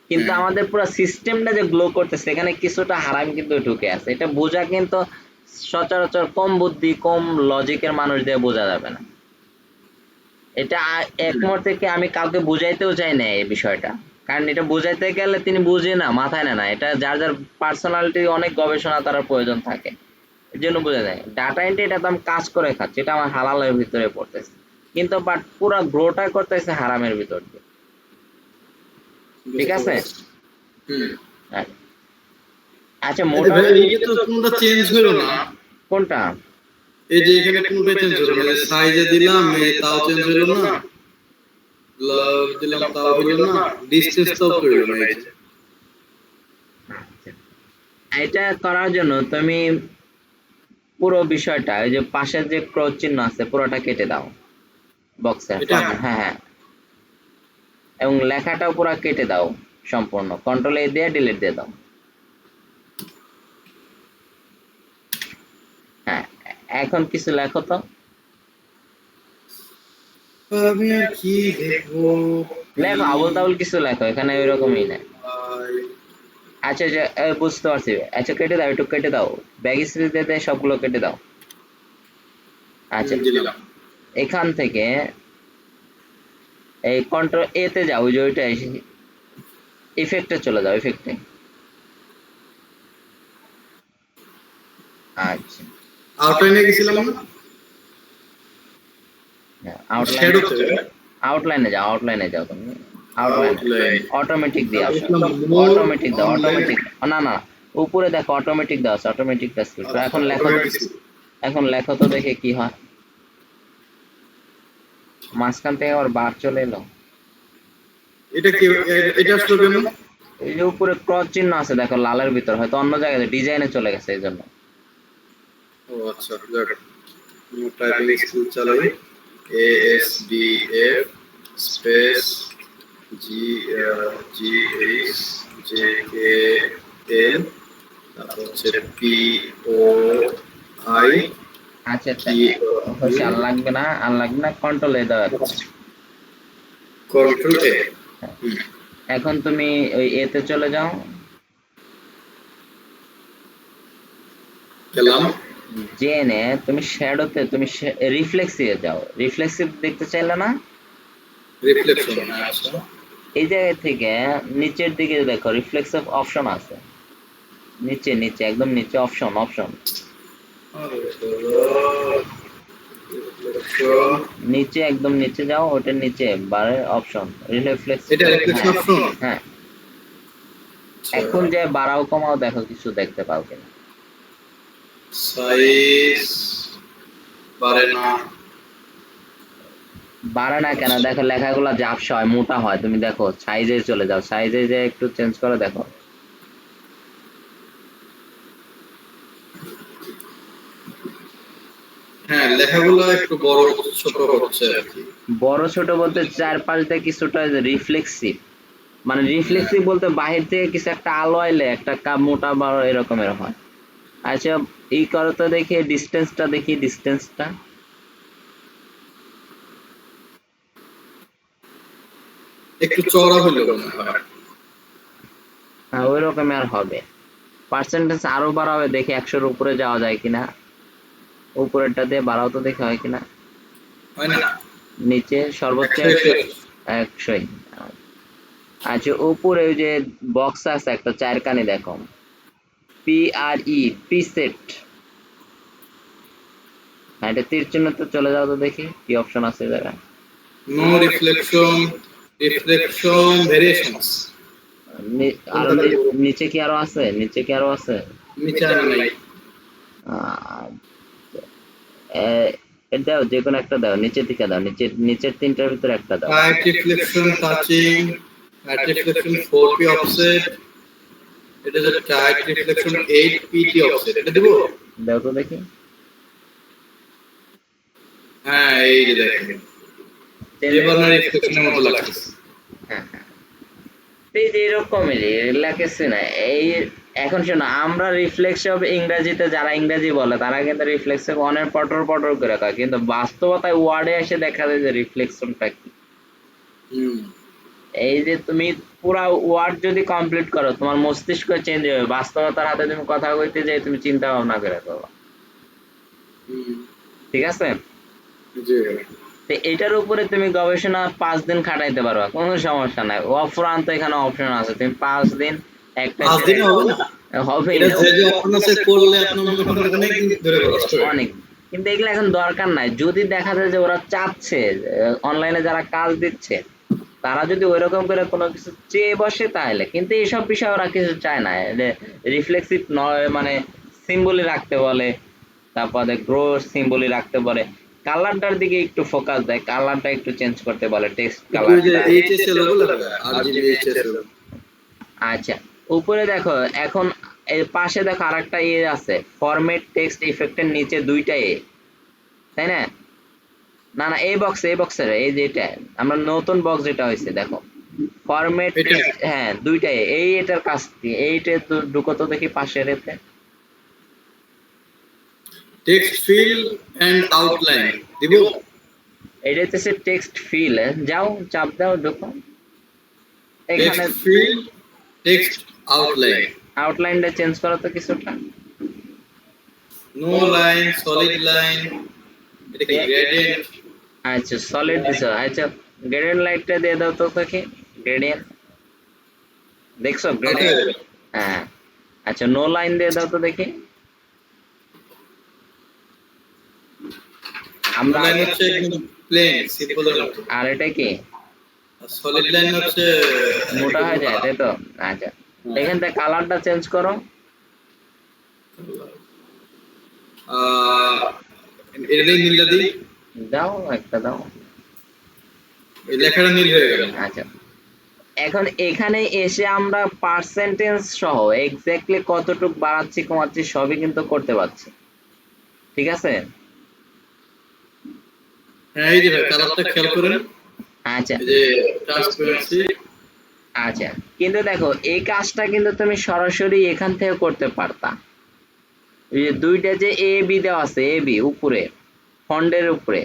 কিন্তু আমাদের পুরো সিস্টেমটা যে গ্লো করতেছে, এখানে কিছুটা হারাম কিন্তু ঢুকে আছে, এটা বোঝা কিন্তু সচরাচর কম বুদ্ধি কম লজিকের মানুষ দিয়ে বোঝা যাবে না। এটা এক মুহূর্তে থেকে আমি কাউকে বুঝাইতেও চাই না এই বিষয়টা, কারণ এটা বুঝাইতে গেলে তিনি বুঝে না, মাথায় না, এটা যার যার পার্সোনালিটি, অনেক গবেষণা তার প্রয়োজন থাকে, এর জন্য বোঝা যায়। ডাটা এন্ট্রি এটা তো আমি কাজ করে খাচ্ছি, এটা আমার হালালের ভিতরে পড়তেছে, কিন্তু বাট পুরো গ্রোটা করতেছে হারামের ভিতর দিয়ে, ঠিক আছে? হ্যাঁ। আচ্ছা মোটা এই যে তো কোনটা চেঞ্জ হলো না, কোনটা? এই যে এখানে কোনটা চেঞ্জ হলো না, সাইজে দিলাম এই তাও চেঞ্জ হলো না, লাভ দিলাম তাও হলো না, ডিসটেন্স তাও হলো না। এই যে এটা করার জন্য তুমি পুরো বিষয়টা, ওই যে পাশের যে ক্রস চিহ্ন আছে পুরোটা কেটে দাও বক্সে, হ্যাঁ হ্যাঁ, এবং লেখাটাও পুরো কেটে দাও সম্পূর্ণ, কন্ট্রোল এ দিয়ে ডিলিট দিয়ে দাও। হ্যাঁ, এখন কিছু লেখো তো, আমি আর কি দেখবো, লেখো আবল তাবল কিছু লেখো, এখানে ওইরকমই না। আচ্ছা আচ্ছা, বুঝতে পারছি। আচ্ছা কেটে দাও, একটু কেটে দাও, ব্যাগ স্পেস দিয়ে সবগুলো কেটে দাও। আচ্ছা এখান থেকে এই কন্ট্রোল এ তে যাও, ওই যে ওইটা ইফেক্টে চলে যাও, ইফেক্টে আচ্ছা আউটলাইনে গেছিলাম না আউটলাইন শ্যাডোতে আউটলাইনে যাও তুমি আউটলাইন আউটলাইন অটোমেটিক দিয়ে আসো মোর অটোমেটিক দাও অনলাইন অটোমেটিক না না উপরে দেখো অটোমেটিক দাও অটোমেটিকটা সিলেক্ট এখন লেখো তো এখন লেখো তো দেখে কি হয় মাঝখান থেকে আবার বার চলে এলো এটা কি এটা আসলো কেন এই যে উপরে ক্রস চিহ্ন আছে দেখো লালের ভিতর হয়তো অন্য জায়গায় ডিজাইনে চলে গেছে এই জন্য ও আচ্ছা যাক টাইপিং স্কিল চালাই ASDF স্পেস GJL তারপর হচ্ছে POI আচ্ছা আচ্ছা হচ্ছে আর লাগবে না কন্ট্রোল এ দাও এখন কন্ট্রোল A এখন তুমি ওই এতে চলে যাও গেলাম জেনে তুমি শ্যাডোতে তুমি রিফ্লেক্সিভে যাও রিফ্লেক্সিভ দেখতে চাইলে না রিফ্লেকশন আচ্ছা এই জায়গা থেকে নিচের দিকে দেখো রিফ্লেক্সিভ অপশন আছে নিচে নিচে একদম নিচে অপশন নিচে একদম নিচে যাও ওটার নিচে বারের অপশন রিফ্লেক্স এটা রিফ্লেকশন অপশন হ্যাঁ এখন যে বাড়াও কমাও দেখো কিছু দেখতে পাও কিনা সাইজ বাড়ে না কেন দেখো লেখাগুলো ঝাপসা হয় মোটা হয় তুমি দেখো সাইজে চলে যাও সাইজে যে একটু চেঞ্জ করে দেখো হ্যাঁ লেখাগুলো একটু বড় ছোট হচ্ছে আর কি বড় ছোট বলতে চারপাশে কিছুটা রিফ্লেক্সিভ মানে রিফ্লেক্সিভ বলতে বাহির থেকে কিছু একটা আলো আইলে একটা মোটা বড় এরকমের হয় আচ্ছা এই করো তো দেখি ডিস্টেন্সটা একটু চওড়া হলো মনে হয় হ্যাঁ ওই রকমের হবে পার্সেন্টেজ আরো বাড়াবে দেখি 100-এর উপরে যাওয়া যায় কিনা উপরেরটা দিয়ে বাড়াও তো দেখি হয় কিনা হয় না নিচে সর্বোচ্চ 100 আচ্ছা উপরে ওই যে বক্স আছে একটা চারকানি দেখো প্রিসেট এটা তীর চিহ্ন তো চলে যাও তো দেখি কি অপশন আছে জায়গা নো রিফ্লেকশন ভেরিয়েশনস আর নিচে কি আরো আছে নিচে আর নাই দাও যে কোনো একটা দাও নিচের দিকে দাও নিচের তিনটার ভিতরে একটা দাও tight reflection touching tight reflection 4p offset এটা যে টাইট রিফ্লেকশন 8pt অফসেট এটা দেব দাও তো দেখি হ্যাঁ এই যে দেখেন এবার রিফ্লেকশনের মতো লাগছে হ্যাঁ এই যে এরকমই লাগছে না এই এখন শোনো আমরা রিফ্লেক্সিভ ইংরেজিতে যারা ইংরেজি বলে তারা কিন্তু রিফ্লেক্সিভ অনেক পটর করে কয় কিন্তু বাস্তবতায় ওয়ার্ডে এসে দেখা যায় যে রিফ্লেকশনটা কি এই যে তুমি পুরা ওয়ার্ড যদি কমপ্লিট করো তোমার মস্তিষ্ক চেঞ্জ হবে বাস্তবতার হাতে তুমি কথা কইতে যাই তুমি চিন্তা ভাবনা করে করো ঠিক আছে জি তো এটার উপরে তুমি গবেষণা 5 দিন খাটাইতে পারবা কোনো সমস্যা নাই অফুরান্ত এখানে অপশন আছে তুমি 5 দিন একটা 5 দিন হবে না হবে এটা যে অপশন আছে করলে আপনার মনে করেন অনেক দিন ধরে কষ্ট অনেক কিন্তু এগুলো এখন দরকার নাই যদি দেখা যায় যে ওরা চাচ্ছে অনলাইনে যারা কাজ দিচ্ছে তারা যদি ওইরকম করে কোনো কিছু চেয়ে বসে তাহলে কিন্তু এইসব বিষয় ওরা কিছু চায় না রিফ্লেক্সিভ নয় মানে সিম্বলি রাখতে বলে তারপরে গ্রো সিম্বলি রাখতে বলে কালারটার দিকে একটু ফোকাস দেয় কালারটা একটু চেঞ্জ করতে বলে টেক্সট কালার এইচএসএল গুলো আরজিবি এইচএসএল আচ্ছা উপরে দেখো এখন এর পাশে দেখো আরেকটা আছে ফরম্যাট টেক্সট ইফেক্টের নিচে দুইটা তাই না না এই বক্সের এই যেটা আমরা নতুন বক্স যেটা হয়েছে দেখো ফরম্যাট হ্যাঁ দুইটা এটার কাজ কি এইটা তো ঢুকো তো দেখি পাশের এতে টেক্সট ফিল এন্ড আউটলাইন দিব এটা হচ্ছে টেক্সট ফিল যাও চাপ দাও ঢুকো এখানে টেক্সট ফিল টেক্সট আউটলাইনটা চেঞ্জ করো তো কিছুটা নো লাইন সলিড লাইন এটা কি গ্রেডিয়েন্ট আচ্ছা সলিড দিছো আচ্ছা গ্রেডিয়েন্ট লাইটটা দিয়ে দাও তো দেখি গ্রেডিয়েন্ট দেখছো গ্রেডিয়েন্ট হ্যাঁ আচ্ছা নো লাইন দিয়ে দাও তো দেখি আমরা লাইন হচ্ছে একদম প্লেন সিম্পলের মতো, আর এটা কি সলিড লাইন হচ্ছে মোটা হয়ে যায়, তাই তো? আচ্ছা, এখান থেকে কালারটা চেঞ্জ করো। এটাই নীলটা দিই, দাও একটা দাও। এই লেখাটা নীল হয়ে গেল। আচ্ছা, এখন এখানে এসে আমরা পার্সেন্টেজ সহ এক্স্যাক্টলি কতটুকু বাড়াচ্ছি কমাচ্ছি সবই কিন্তু করতে পারছি, ঠিক আছে? হ্যাঁ এই যে ভাই কালারটা খেয়াল করেন, আচ্ছা এই যে ট্রান্সপারেন্সি। আচ্ছা, কিন্তু দেখো এই কাজটা কিন্তু তুমি সরাসরি এখান থেকে করতে পারতা। এই যে দুইটা যে এ বি দেওয়া আছে, এ বি উপরে ফন্ডের উপরে,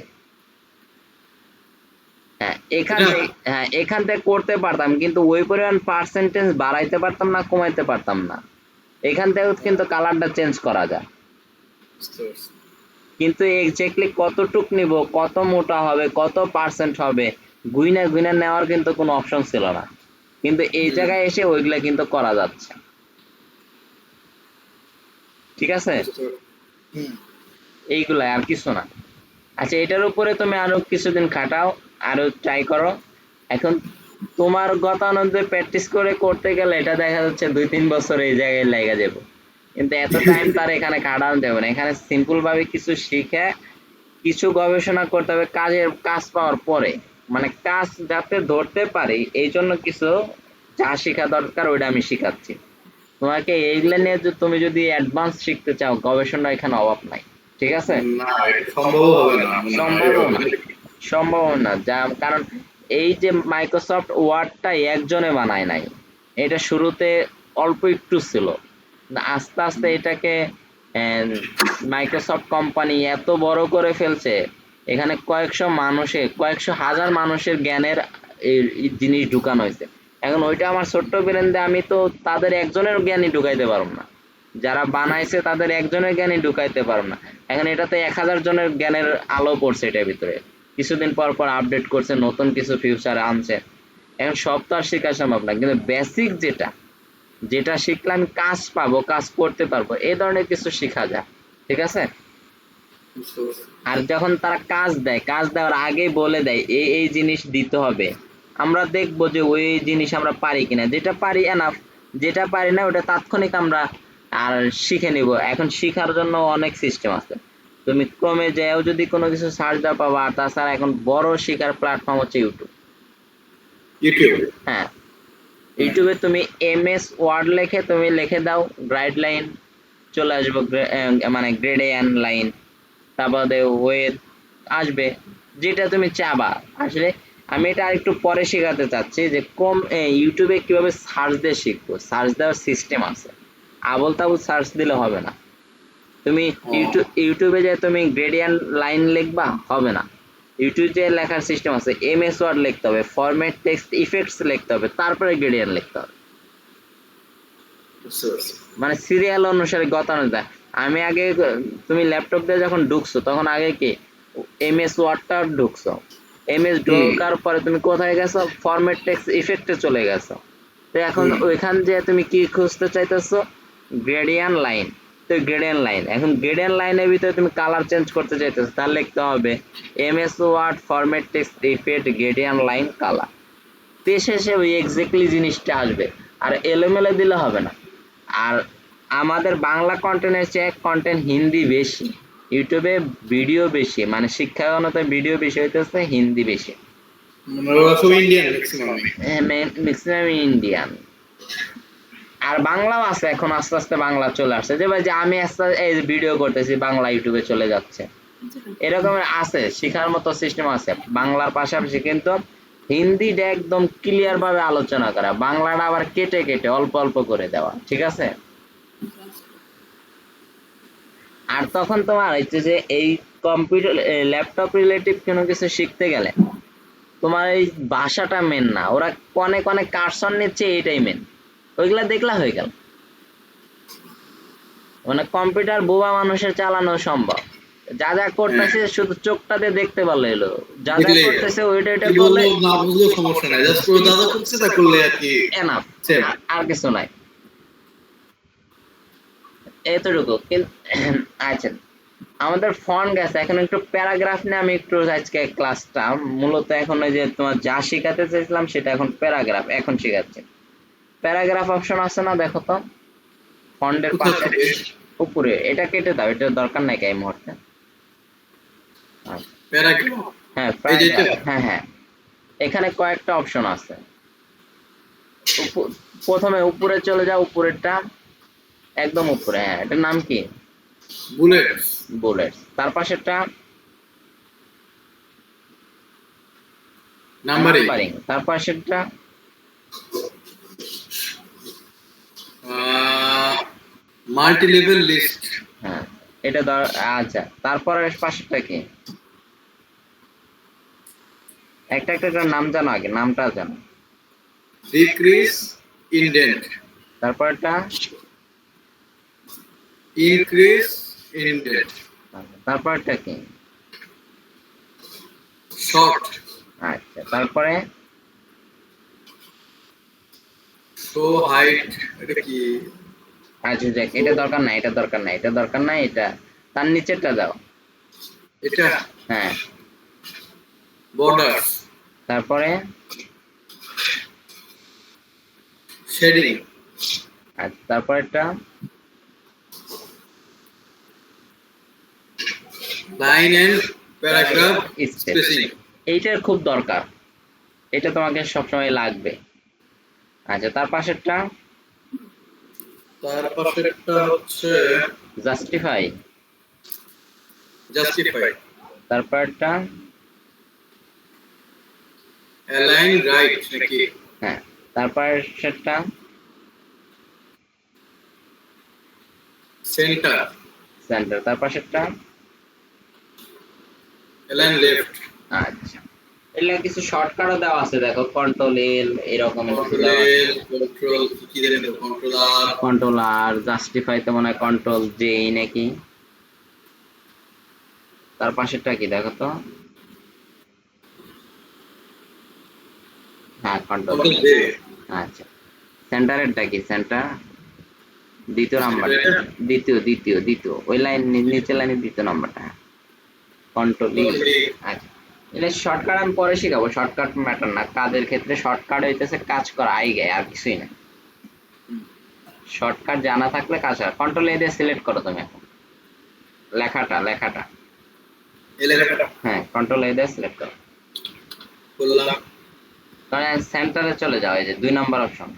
হ্যাঁ এখান থেকে করতে পারতাম, কিন্তু ওই পরিমাণ পার্সেন্টেজ বাড়াইতে পারতাম না, কমাইতে পারতাম না। এখান থেকেও কিন্তু কালারটা চেঞ্জ করা যায়, কিন্তু এক্স্যাক্টলি কতটুক নিব, কত মোটা হবে, কত পার্সেন্ট হবে, গুইনা গুইনা নেওয়ার কিন্তু কোনো অপশন ছিল না, কিন্তু এই জায়গায় এসে ওইগুলা কিন্তু করা যাচ্ছে, ঠিক আছে? এইগুলাই আর কিছু না। আচ্ছা, এটার উপরে তুমি আরো কিছুদিন খাটাও, আরো ট্রাই করো। এখন তোমার গতানুগতিক প্র্যাকটিস করে করতে গেলে এটা দেখা যাচ্ছে 2-3 বছর এই জায়গায় লেগে যাবে, কিন্তু এত টাইম তার এখানে কাটানো যাবে না। এখানে সিম্পল ভাবে কিছু শিখে কিছু গবেষণা করতে হবে কাজ পাওয়ার পরে, মানে কাজ যাতে ধরতে পারি এই জন্য কিছু যা শেখা দরকার ওইটা আমি শিখাচ্ছি তোমাকে। এইগুলা নিয়ে তুমি যদি অ্যাডভান্স শিখতে চাও, গবেষণা এখানে অভাব নাই, ঠিক আছে? না সম্ভব হবে না, সম্ভব না যা, কারণ এই যে মাইক্রোসফট ওয়ার্ডটা একজনে বানায় নাই, এটা শুরুতে অল্প একটু ছিল, আস্তে আস্তে এটাকে মাইক্রোসফট কোম্পানি এত বড় করে ফেলছে, এখানে কয়েকশো হাজার মানুষের জ্ঞানের এই জিনিস ঢুকানো হয়েছে। এখন ওইটা আমার ছোট্ট ব্রেনে আমি তো তাদের একজনের জ্ঞানই ঢুকাইতে পারবো না, যারা বানাইছে তাদের একজনের জ্ঞানই ঢুকাইতে পারবো না। এখন এটাতে 1000 জনের জ্ঞানের আলো পড়ছে এটার ভিতরে, কিছুদিন পর পর আপডেট করছে, নতুন কিছু ফিউচার আনছে। এখন সব তো আর শেখা সম্ভব না, কিন্তু বেসিক যেটা শিখলে আমি কাজ পাবো, কাজ করতে পারবো, এই ধরনের কিছু শেখা যায়, ঠিক আছে? আর যখন তারা কাজ দেয়, কাজ দেওয়ার আগেই বলে দেয় এই এই জিনিস দিতে হবে, আমরা দেখবো যে ওই জিনিস আমরা পারি কিনা, যেটা পারি এনাফ, যেটা পারি না ওটা তাৎক্ষণিক আমরা আর শিখে নিব। এখন শিখার জন্য অনেক সিস্টেম আছে, তুমি ক্রমে যাও যদি কোনো কিছু সার্চ দাও পাবা। আর তাছাড়া এখন বড় শেখার প্ল্যাটফর্ম হচ্ছে ইউটিউব। হ্যাঁ, ইউটিউবে তুমি এমএস ওয়ার্ড তুমি লিখে দাও গাইডলাইন, চলে আসবে, মানে গ্রেডিয়ান লাইন, তারপরে ওয়েট আসবে, যেটা তুমি চাবা আসলে। আমি এটা আরেকটু পরে শেখাতে চাচ্ছি যে ইউটিউবে কিভাবে সার্চ দিয়ে শিখবো, সার্চ দেওয়ার সিস্টেম আছে, আবল তাবল সার্চ দিলে হবে না। তুমি ইউটিউবে যে তুমি গ্রেডিয়ান লাইন লিখবা হবে না, ইউটিউবে লেখার সিস্টেম আছে, এমএস ওয়ার্ড লিখতে হবে, ফরম্যাট টেক্সট ইফেক্টস লিখতে হবে, তারপরে গ্রেডিয়ান লিখতে হবে, মানে সিরিয়াল অনুসারে গতানো যায়। আমি আগে, তুমি ল্যাপটপ দিয়ে যখন ঢুকছো তখন আগে কি এমএস ওয়ার্ডটা ঢুকছো, এমএস ঢোকার পরে তুমি কোথায় গেছো, ফরম্যাট টেক্সট ইফেক্টে চলে গেছো। তো এখন ওইখান যে তুমি কি খুঁজতে চাইতেছো, গ্রেডিয়ান লাইন, তো গ্রেডিয়ান লাইন, এখন গ্রেডিয়ান লাইনের ভিতরে তুমি কালার চেঞ্জ করতে চাইতেছো, তাহলে লিখতে হবে MS Word format text effect gradient line colour, তো শেষে ওই এক্স্যাক্টলি জিনিসটা আসবে, আর এলোমেলো দিলে হবে না। আর আমাদের বাংলা কন্টেন্টের চেয়ে কন্টেন্ট হিন্দি বেশি, ইউটিউবে ভিডিও বেশি, মানে শিক্ষাগত ভিডিও বেশি হইতেছে, হিন্দি বেশি, ম্যাক্সিমাম ইন্ডিয়ান। আর বাংলাও আছে, এখন আস্তে আস্তে বাংলা চলে আসছে, যে ভাই যে আমি এই ভিডিও করতেছি বাংলা ইউটিউবে চলে যাচ্ছে, এরকম আছে, শেখার মতো সিস্টেম আছে বাংলার পাশাপাশি। কিন্তু হিন্দিটা একদম ক্লিয়ার ভাবে আলোচনা করা, বাংলাটা আবার কেটে কেটে অল্প অল্প করে দেওয়া, ঠিক আছে? আর তখন তোমার হচ্ছে যে এই কম্পিউটার ল্যাপটপ রিলেটিভ কোনো কিছু শিখতে গেলে তোমার এই ভাষাটা মেন না, ওরা কনে কনে কারসন নিচ্ছে এইটাই মেন, ওইগুলা দেখলা হয়ে গেল। মানে কম্পিউটার বোবা মানুষের চালানো সম্ভব, যা যা করতেছে শুধু চোখটা দিয়ে দেখতে পারলে এলো, যা যা করতেছে ওইটা এটা করলে না বুঝলেও সমস্যা নাই, জাস্ট পুরো দাদা করছে তা করলে আর কি এনাফ, আর কিছু নাই, এতটুকু। কিন্তু আচ্ছা, আমাদের ফন্ট গেছে, এখন একটু প্যারাগ্রাফ নিয়ে আমি একটু আজকে ক্লাসটা মূলত এখন ওই যে তোমার যা শেখাতে চাইছিলাম সেটা এখন প্যারাগ্রাফ এখন শেখাচ্ছে। প্যারাগ্রাফ অপশন আছে না, দেখো তো ফন্টের কোথা পাশে থেকে? উপরে, এটা কেটে দাও, এটার দরকার নাই এই মুহূর্তে। আচ্ছা, প্যারাগ্রাফ। হ্যাঁ এই যে এটা? প্যারাগ্রাফ, হ্যাঁ হ্যাঁ, এখানে কয়েকটা অপশন আছে। প্রথমে উপরে চলে যাও, উপরেরটা একদম উপরে, হ্যাঁ এটার নাম কি? বুলেটস। বুলেটস। তার পাশেরটা নাম্বারিং। নাম্বারিং। তার পাশেরটা মাল্টি লেভেল লিস্ট। হ্যাঁ এটা আচ্ছা, তারপরে পাশেরটা কি? একটা একটা এটার নাম জানো, আগে নামটা জানো। Decrease indent. তারপরটা ইনক্রিজ ইনডেন্ট। তারপরটা কি? শর্ট। আচ্ছা, তারপরে শো হাইট। এটা কি? আচ্ছা দেখ, এটা দরকার নাই, এটা দরকার নাই, এটা দরকার নাই, এটা তার নিচেরটা দাও। এটা হ্যাঁ, বর্ডার্স। তারপরে শেডিং। আচ্ছা, তারপরেরটা লাইন এন্ড প্যারাগ্রাফ স্পেসিং। এইটার খুব দরকার, এটা তোমাকে সবসময় লাগবে। আচ্ছা, তার পাশেরটা তার পাশেরটা হচ্ছে জাস্টিফাই। জাস্টিফাই। তারপরটা অ্যালাইন রাইট নাকি? হ্যাঁ, তারপরেরটা সেন্টার। সেন্টার। তার পাশেরটা অ্যালাইন লেফট। আচ্ছা, এগুলা কিছু শর্টকাটও দেওয়া আছে, দেখো কন্ট্রোল এল এরকম কিছু কন্ট্রোল দেওয়া আছে। এল, কন্ট্রোল কি জানেন, কন্ট্রোল আর। কন্ট্রোল আর, জাস্টিফাই তো মনে হয় কন্ট্রোল জে নাকি। তার পাশেরটা কি দেখো তো? হ্যাঁ কন্ট্রোল। Control J. আচ্ছা, সেন্টারেরটা কি? সেন্টার দ্বিতীয় নাম্বার, দ্বিতীয় দ্বিতীয় দ্বিতীয় ওই লাইন নিচে লাইনের দ্বিতীয় নাম্বারটা, কন্ট্রোল ই। আচ্ছা, এটা শর্টকাট আমি পরে শিখাবো, শর্টকাট ম্যাটার না, কাজের ক্ষেত্রে শর্টকাট হইতেছে কাজ করা আইগে, আর কিছুই না। শর্টকাট জানা থাকলে কাজ হয়। কন্ট্রোল এ দিয়ে সিলেক্ট করো তুমি এখন লেখাটা, লেখাটা এই লেখাটা হ্যাঁ কন্ট্রোল এ দিয়ে সিলেক্ট করো। করলাম। তাহলে সেন্টারে চলে যাও, এই যে 2 নাম্বার অপশন।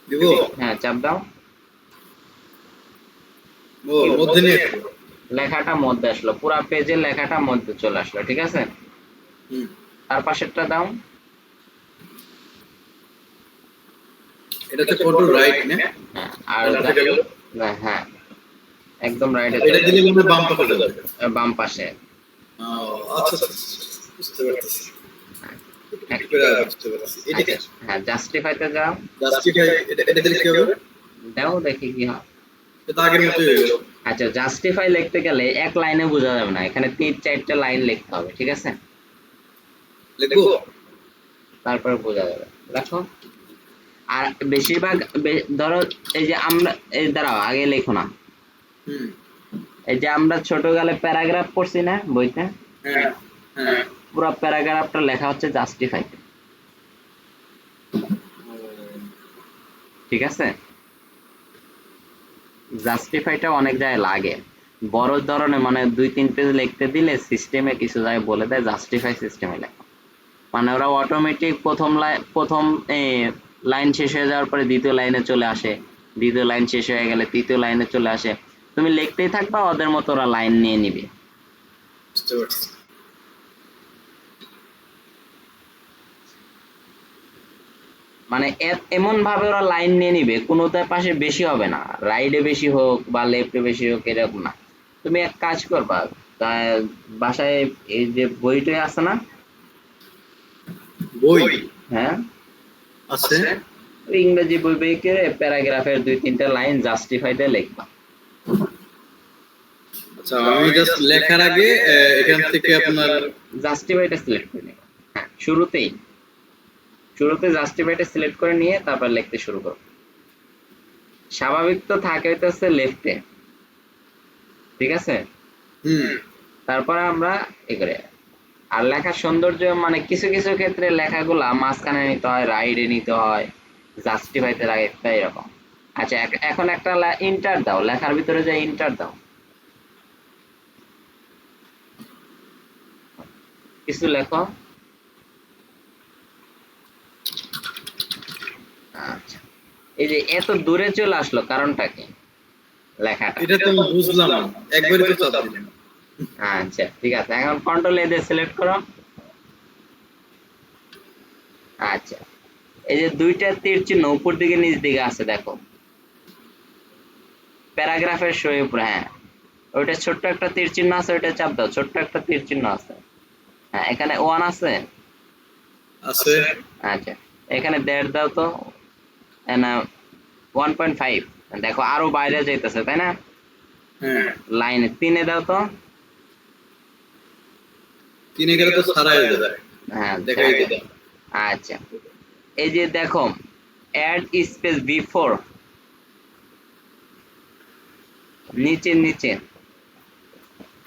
দিব। হ্যাঁ চাপ দাও। ও মধ্যে নিয়ে একটু। লেখাটা মধ্যে আসলো, পুরো পেজের লেখাটা মধ্যে চলে আসলো, ঠিক আছে। হুম। তার পাশেরটা দাও। এটা হচ্ছে কন্ট্রোল রাইট না? হ্যাঁ, আর এটা থেকে গেল। হ্যাঁ একদম রাইটে এটা দিলে মনে বাম পাশে যাবে। বাম পাশে। ও আচ্ছা আচ্ছা, বুঝতে পারতেছি। একটু করে বুঝতে পারতেছি। এটা কি? হ্যাঁ জাস্টিফাইতে যাও। জাস্টিফাই। এটা দিলে কি হবে? দাও দেখি কি হয়। এটা আগের মতোই হয়ে গেল। আচ্ছা, জাস্টিফাই লিখতে গেলে এক লাইনে বোঝা যাবে না, এখানে 3-4টা লাইন লিখতে হবে, ঠিক আছে। লিখবো? তারপরে বোঝা যাবে, দেখো। আর বেশিরভাগ ধরো এই যে আমরা, এই দাঁড়াও আগে লেখো না, হুম। এই যে আমরা ছোটকালে প্যারাগ্রাফ পড়ছি না বইতে, হ্যাঁ হ্যাঁ। পুরো প্যারাগ্রাফটা লেখা হচ্ছে জাস্টিফাই, ঠিক আছে। জাস্টিফাইটা অনেক জায়গায় লাগে, বড় ধরনের মানে 2-3 পেজ লিখতে দিলে সিস্টেমে কিছু জায়গায় বলে দেয় জাস্টিফাই সিস্টেমে লেখা, মানে ওরা অটোমেটিক প্রথম লাইন শেষ হয়ে যাওয়ার পরে দ্বিতীয় লাইনে চলে আসে, দ্বিতীয় লাইন শেষ হয়ে গেলে তৃতীয় লাইনে চলে আসে, তুমি লিখতেই থাকবা, ওদের মতো ওরা লাইন নিয়ে নিবে। বুঝতে পারছি। মানে এমন ভাবে ওরা লাইন নিয়ে নিবে, কোনোটার পাশে বেশি হবে না, রাইটে বেশি হোক বা লেফটে বেশি হোক এরকম না। তুমি এক কাজ করবা, বাসায় এই যে বইটা আছে না, বই হ্যাঁ আছে। ওই ইংরেজি বই বেকে প্যারাগ্রাফের 2-3টা লাইন জাস্টিফাইতে লিখবা। আচ্ছা, আমি জাস্ট লেখার আগে এখান থেকে আপনার জাস্টিফাইটা সিলেক্ট করে নিও। হ্যাঁ শুরুতে জাস্টিফাইটা সিলেক্ট করে নিয়ে তারপর লিখতে শুরু করো। স্বাভাবিক তো থাকে হইতেছে লেফটে, ঠিক আছে। তারপরে আমরা এ করে, আর লেখার সৌন্দর্য মানে কিছু কিছু ক্ষেত্রে লেখাগুলা মাঝখানে নিতে হয়, রাইটে নিতে হয়, জাস্টিফাইতে রাখতে এরকম। আচ্ছা এখন একটা ইন্টার দাও, লেখার ভিতরে যে ইন্টার দাও, কিছু লেখো। আচ্ছা এই যে এত দূরে চলে আসলো কারণটা কি? লেখাটা এটা তো আমি বুঝলাম না, একবারই তো চাপ দিলাম। আচ্ছা ঠিক আছে, এখন কন্ট্রোল এ দিয়ে সিলেক্ট করো। আচ্ছা এই যে দুইটা তীর চিহ্ন উপর দিকে নিচ দিকে আছে দেখো, প্যারাগ্রাফের সই উপরে, হ্যাঁ ওইটা ছোট্ট একটা তীর চিহ্ন আছে, ওইটা চাপ দাও, ছোট্ট একটা তীর চিহ্ন আছে, হ্যাঁ এখানে 1 আছে। আছে। আচ্ছা এখানে 1.5 দাও তো, না 1.5, দেখো আরো বাইরে যাইতেছে তাই না, হ্যাঁ, লাইনে 3 দাও তো, 3 গেলে তো সারা হয়ে যায়, হ্যাঁ দেখাই দিলাম। আচ্ছা এই যে দেখো অ্যাড স্পেস বিফোর, নিচে নিচে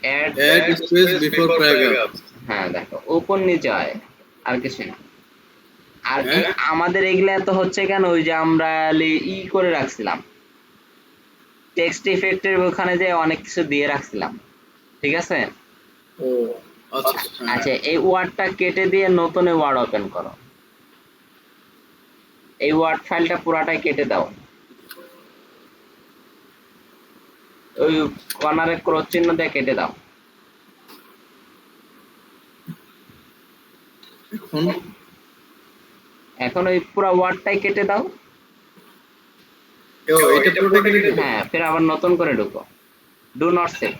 add add space before paragraph. হ্যাঁ দেখো উপর নিচে হয়, আর কিছু না। আর হ্যাঁ। আমাদের এগুলা তো হচ্ছে কেন, ওই যে আমরা ই করে রাখছিলাম টেক্সট ইফেক্টের ওখানে যে অনেক কিছু দিয়ে রাখছিলাম, ঠিক আছে। ও আচ্ছা, হ্যাঁ। আচ্ছা এই ওয়ার্ডটা কেটে দিয়ে নতুন ওয়ার্ড ওপেন করো, এই ওয়ার্ড ফাইলটা পুরাটাই কেটে দাও, ওই কর্নারে ক্রস চিহ্ন দিয়ে কেটে দাও। এখন এখন ওই পুরো ওয়ার্ডটাই কেটে দাও। ও এটা পুরোটা কেটে দেব। হ্যাঁ ফির আবার নতুন করে ঢুকো, ডু নট সেভ,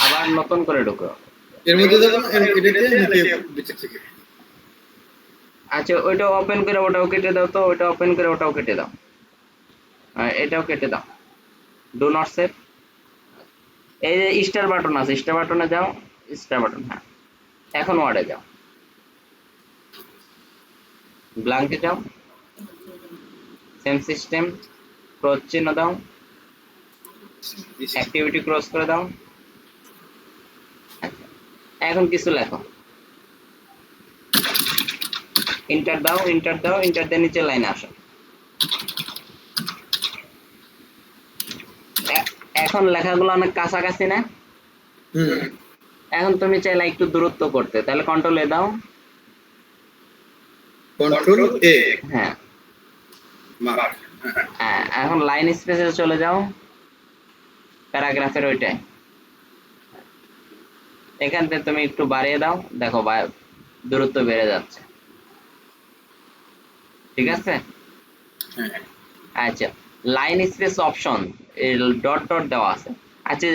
আবার নতুন করে ঢুকো। এর মধ্যে দেখুন এটাতে নাকি বিচে থেকে। আচ্ছা ওইটা ওপেন করে ওটাও কেটে দাও তো, ওইটা ওপেন করে ওটাও কেটে দাও, এটাও কেটে দাও, ডু নট সেভ। এই যে স্টার বাটন আছে, স্টার বাটনে যাও, স্টার বাটন, হ্যাঁ এখন ওয়ার্ডে যাও, ব্ল্যাঙ্কে যাও, সেম সিস্টেম, ক্রস চিহ্ন দাও, অ্যাক্টিভিটি ক্রস করে দাও। আচ্ছা এখন কিছু লেখো, ইন্টার দাও, ইন্টার দাও, ইন্টার দিয়ে নিচে লাইনে আসো। এখন লেখাগুলো অনেক কাছাকাছি না, এখন তুমি চাইলে একটু দূরত্ব করতে, তাহলে কন্ট্রোল এ দাও, কন্ট্রোল এ, হ্যাঁ মার্ক। হ্যাঁ এখন লাইন স্পেসে চলে যাও, প্যারাগ্রাফের ওইটাই, এখান থেকে তুমি একটু বাড়িয়ে দাও, দেখো দূরত্ব বেড়ে যাচ্ছে, ঠিক আছে। হ্যাঁ, আচ্ছা line space option dot dot দেওয়া আছে, আচ্ছা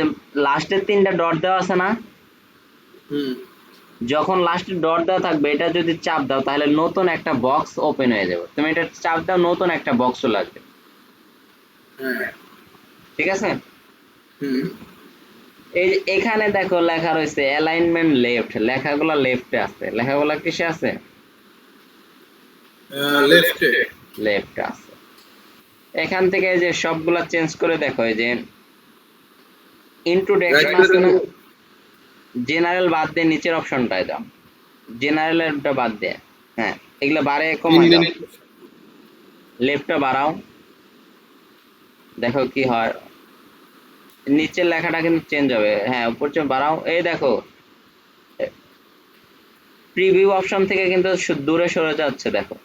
লাস্টের 3টা ডট দেওয়া আছে না, যখন লাস্টে ডট দেওয়া থাকবে এটা যদি চাপ দাও তাহলে নতুন একটা বক্স ওপেন হয়ে যাবে, তুমি এটা চাপ দাও নতুন একটা বক্স চলে আসবে, হ্যাঁ, ঠিক আছে। এই যে এখানে দেখো লেখা রয়েছে অ্যালাইনমেন্ট লেফট, লেখাগুলো লেফটে আছে, লেখাগুলো কিসে আছে, লেফটে, লেফটে আছে। এখান থেকে যে সবগুলা চেঞ্জ করে দেখো, এই যে ইন্ট্রোডাকশন আছে না, জেনারেল বাদ দিয়ে নিচের অপশনটায় দাও, জেনারেলটা বাদ দিয়ে, হ্যাঁ এগুলো বাড়ে কমায় দাও, লেফটটা বাড়াও, দেখো কি হয়, নিচের লেখাটা কিন্তু চেঞ্জ হবে, হ্যাঁ উপর চেয়ে বাড়াও, এই দেখো প্রিভিউ অপশন থেকে কিন্তু দূরে সরে যাচ্ছে দেখো,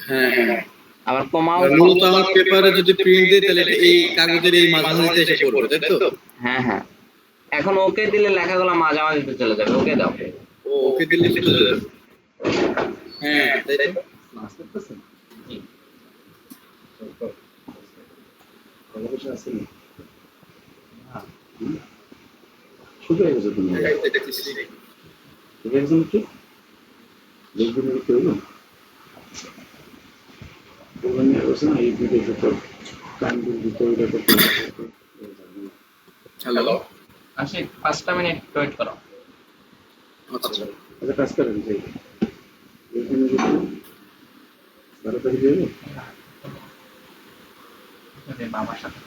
হ্যাঁ, হ্যাঁ। আবার কমাও, মূলত আমার পেপারে যদি প্রিন্ট দেই তাহলে এটা এই কাগজের এই মাঝামাঝিতে এসে পড়বে, তাই তো? হ্যাঁ হ্যাঁ এখন ওকে দিলে লেখাগুলো মাঝামাঝিতে চলে যাবে, ওকে দাও, ও ওকে দিলে চলে যাবে। হ্যাঁ তাই তো। শুধু গেছে তুমি দেখতেছি। একজন কি দেখবেন কি হলো ওখানে আছে না এই ভিডিও তো কান দিতে ওইটা করতে হ্যালো, আসি 5টা মিনিট ওয়েট করো। আচ্ছা আচ্ছা কাজ করেন যে এখানে যদি 12 তারিখে ওদের বাবার সাথে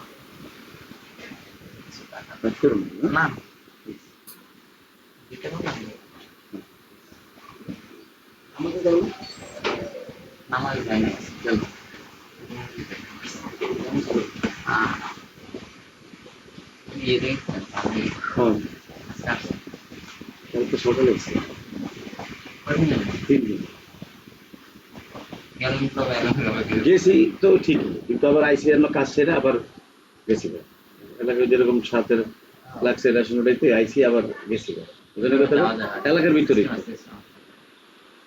কাজ করুন না না দিতে হবে না আমাকে দাও নামাজ যায় না কেন ये देखছেন আমি হ্যাঁ আজকে কাল তো সকালে এসেছি করিনি 3 দিন গেলেন তো এলাকা গেছি তো ঠিকই কিন্তু আবার আইসিআর কাজ সেরে আবার গেছিল এলাকায় যেরকম সাথের লাগছে রেশন উঠাইতে আইসি আবার গেছিল বুঝলেন কথা এলাকার ভিতরে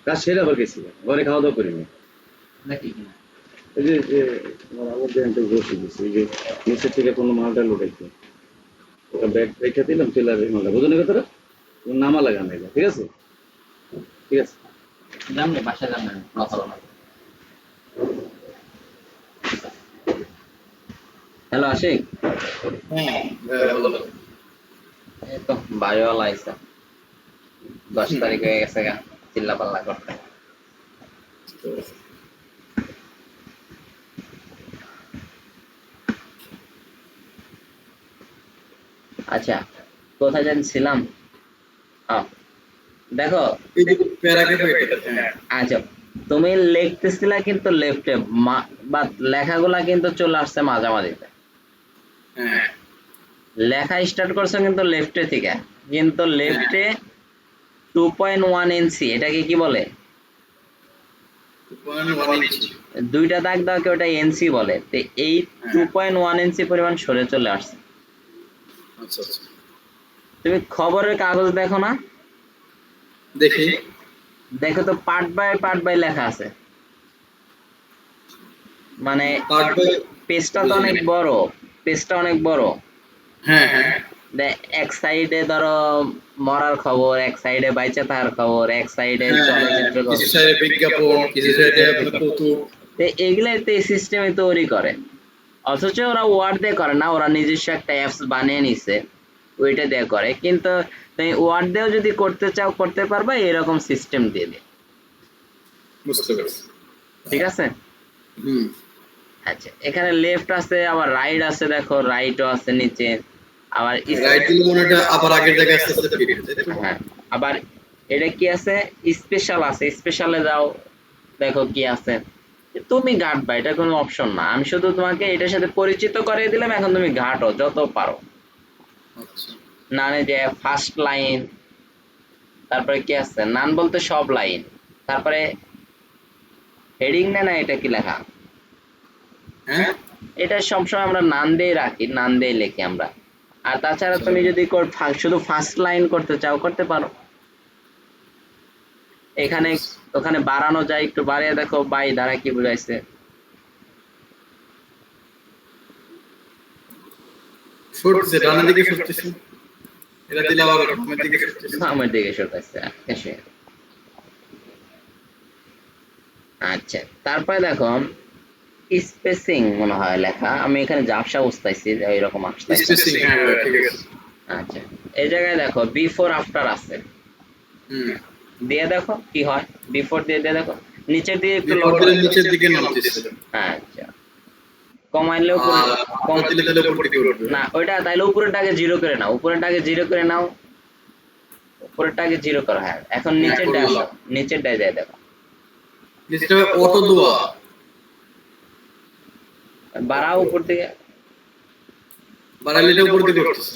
কাজ সেরে আবার গেছিল ঘরে খাওয়া দাওয়া করিনি দেখি কিনা এই যে আমার আবার ব্যাংকে বসে গেছি এই যে নিচের থেকে কোনো মালটা লোটাইতে ওটা ব্যাগ রেখে দিলাম টেলারের মালটা বুঝলেন কথাটা নামা লাগানো এটা ঠিক আছে ঠিক আছে জানলে বাসা জানবেন কথা বলা হ্যালো আশিক হ্যাঁ বলো এই তো বায়োওয়ালা আইসা 10 তারিখ হয়ে গেছে গা চিল্লা পাল্লা করতে আচ্ছা কোথায় জানছিলাম দেখো এই যে প্যারাগ্রাফ এটা হ্যাঁ আচ্ছা তুমি লিখতেছিলা কিন্তু লেফটে বা লেখাগুলা কিন্তু চলে আসছে মাঝামাঝিতে হ্যাঁ লেখা স্টার্ট করছো কিন্তু লেফটে থেকে কিন্তু লেফটে 2.1 ইঞ্চি এটাকে কি বলে 1 ইঞ্চি দুইটা দাগ দাও কি ওটা এনসি বলে তো এই 2.1 ইঞ্চি পরিমাণ সরে চলে আসছে আচ্ছা আচ্ছা তুমি খবরের কাগজ দেখো না দেখি দেখো তো পার্ট বাই লেখা আছে মানে পার্ট বাই পেজটা তো অনেক বড় পেজটা অনেক বড় হ্যাঁ হ্যাঁ এক সাইডে ধরো মরার খবর এক সাইডে বাইচে থাকার খবর এক সাইডে চলচ্চিত্র খবর কিছু সাইডে বিজ্ঞাপন কিছু সাইডে আপনার কৌতুক তো এগুলাই তো এই সিস্টেমে তৈরি করে অথচ ওরা ওয়ার্ড দিয়ে করে না ওরা নিজস্ব একটা অ্যাপস বানিয়ে নিছে ওইটা দিয়ে করে কিন্তু তুমি ওয়ার্ড দিয়েও যদি করতে চাও করতে পারবা এরকম সিস্টেম দিয়ে দে বুঝতে পারছি ঠিক আছে হুম আচ্ছা এখানে লেফট আছে আবার রাইট আছে দেখো রাইটও আছে নিচে আবার রাইট দিলে মনে হয় আবার আগের জায়গায় আস্তে আস্তে ফিরে যাবে হ্যাঁ আবার এটা কি আছে স্পেশাল আছে স্পেশালে যাও দেখো কি আছে তুমি ঘাটবা এটা কোনো অপশন না আমি শুধু তোমাকে এটার সাথে পরিচিত করিয়ে দিলাম এখন তুমি ঘাটো যত পারো আচ্ছা নানে যে ফার্স্ট লাইন তারপরে কি আছে নান বলতে সব লাইন তারপরে হেডিং না এটা কি লেখা হ্যাঁ এটা সবসময় আমরা নান দিয়ে রাখি নান দিয়ে লিখি আমরা আর তাছাড়া তুমি যদি শুধু ফার্স্ট লাইন করতে চাও করতে পারো এখানে ওখানে বাড়ানো যায় একটু বাড়িয়ে দেখো বাই দ্বারা কি বুঝাইছে সরছে ডানের দিকে সরতেছে এটা দিলে আবার বামের দিকে সরতেছে আমার দিকে সরতেছে এসে আচ্ছা তারপরে দেখো স্পেসিং মনে হয় লেখা আমি এখানে ঝাপসা বুঝতেছি এইরকম আসছে স্পেসিং হ্যাঁ ঠিক আছে আচ্ছা এই জায়গায় দেখো বিফোর আফটার আছে হুম দিয়ে দেখো কি হয় বিফোর দিয়ে দেখো নিচের দিকে একটু বিপদের নিচের দিকে নামতেছে আচ্ছা কমাইলেও কম দিলে তাহলে উপর দিকে উঠবে না ওইটা তাইলে উপরেরটাকে জিরো করে নাও উপরেরটাকে জিরো করে নাও উপরেরটাকে জিরো করো হ্যাঁ এখন নিচেরটায় যায় দেখো নিচেটা অটো দোয়া বাড়াও উপর থেকে বাড়াইলে এটা উপর দিকে উঠতেছে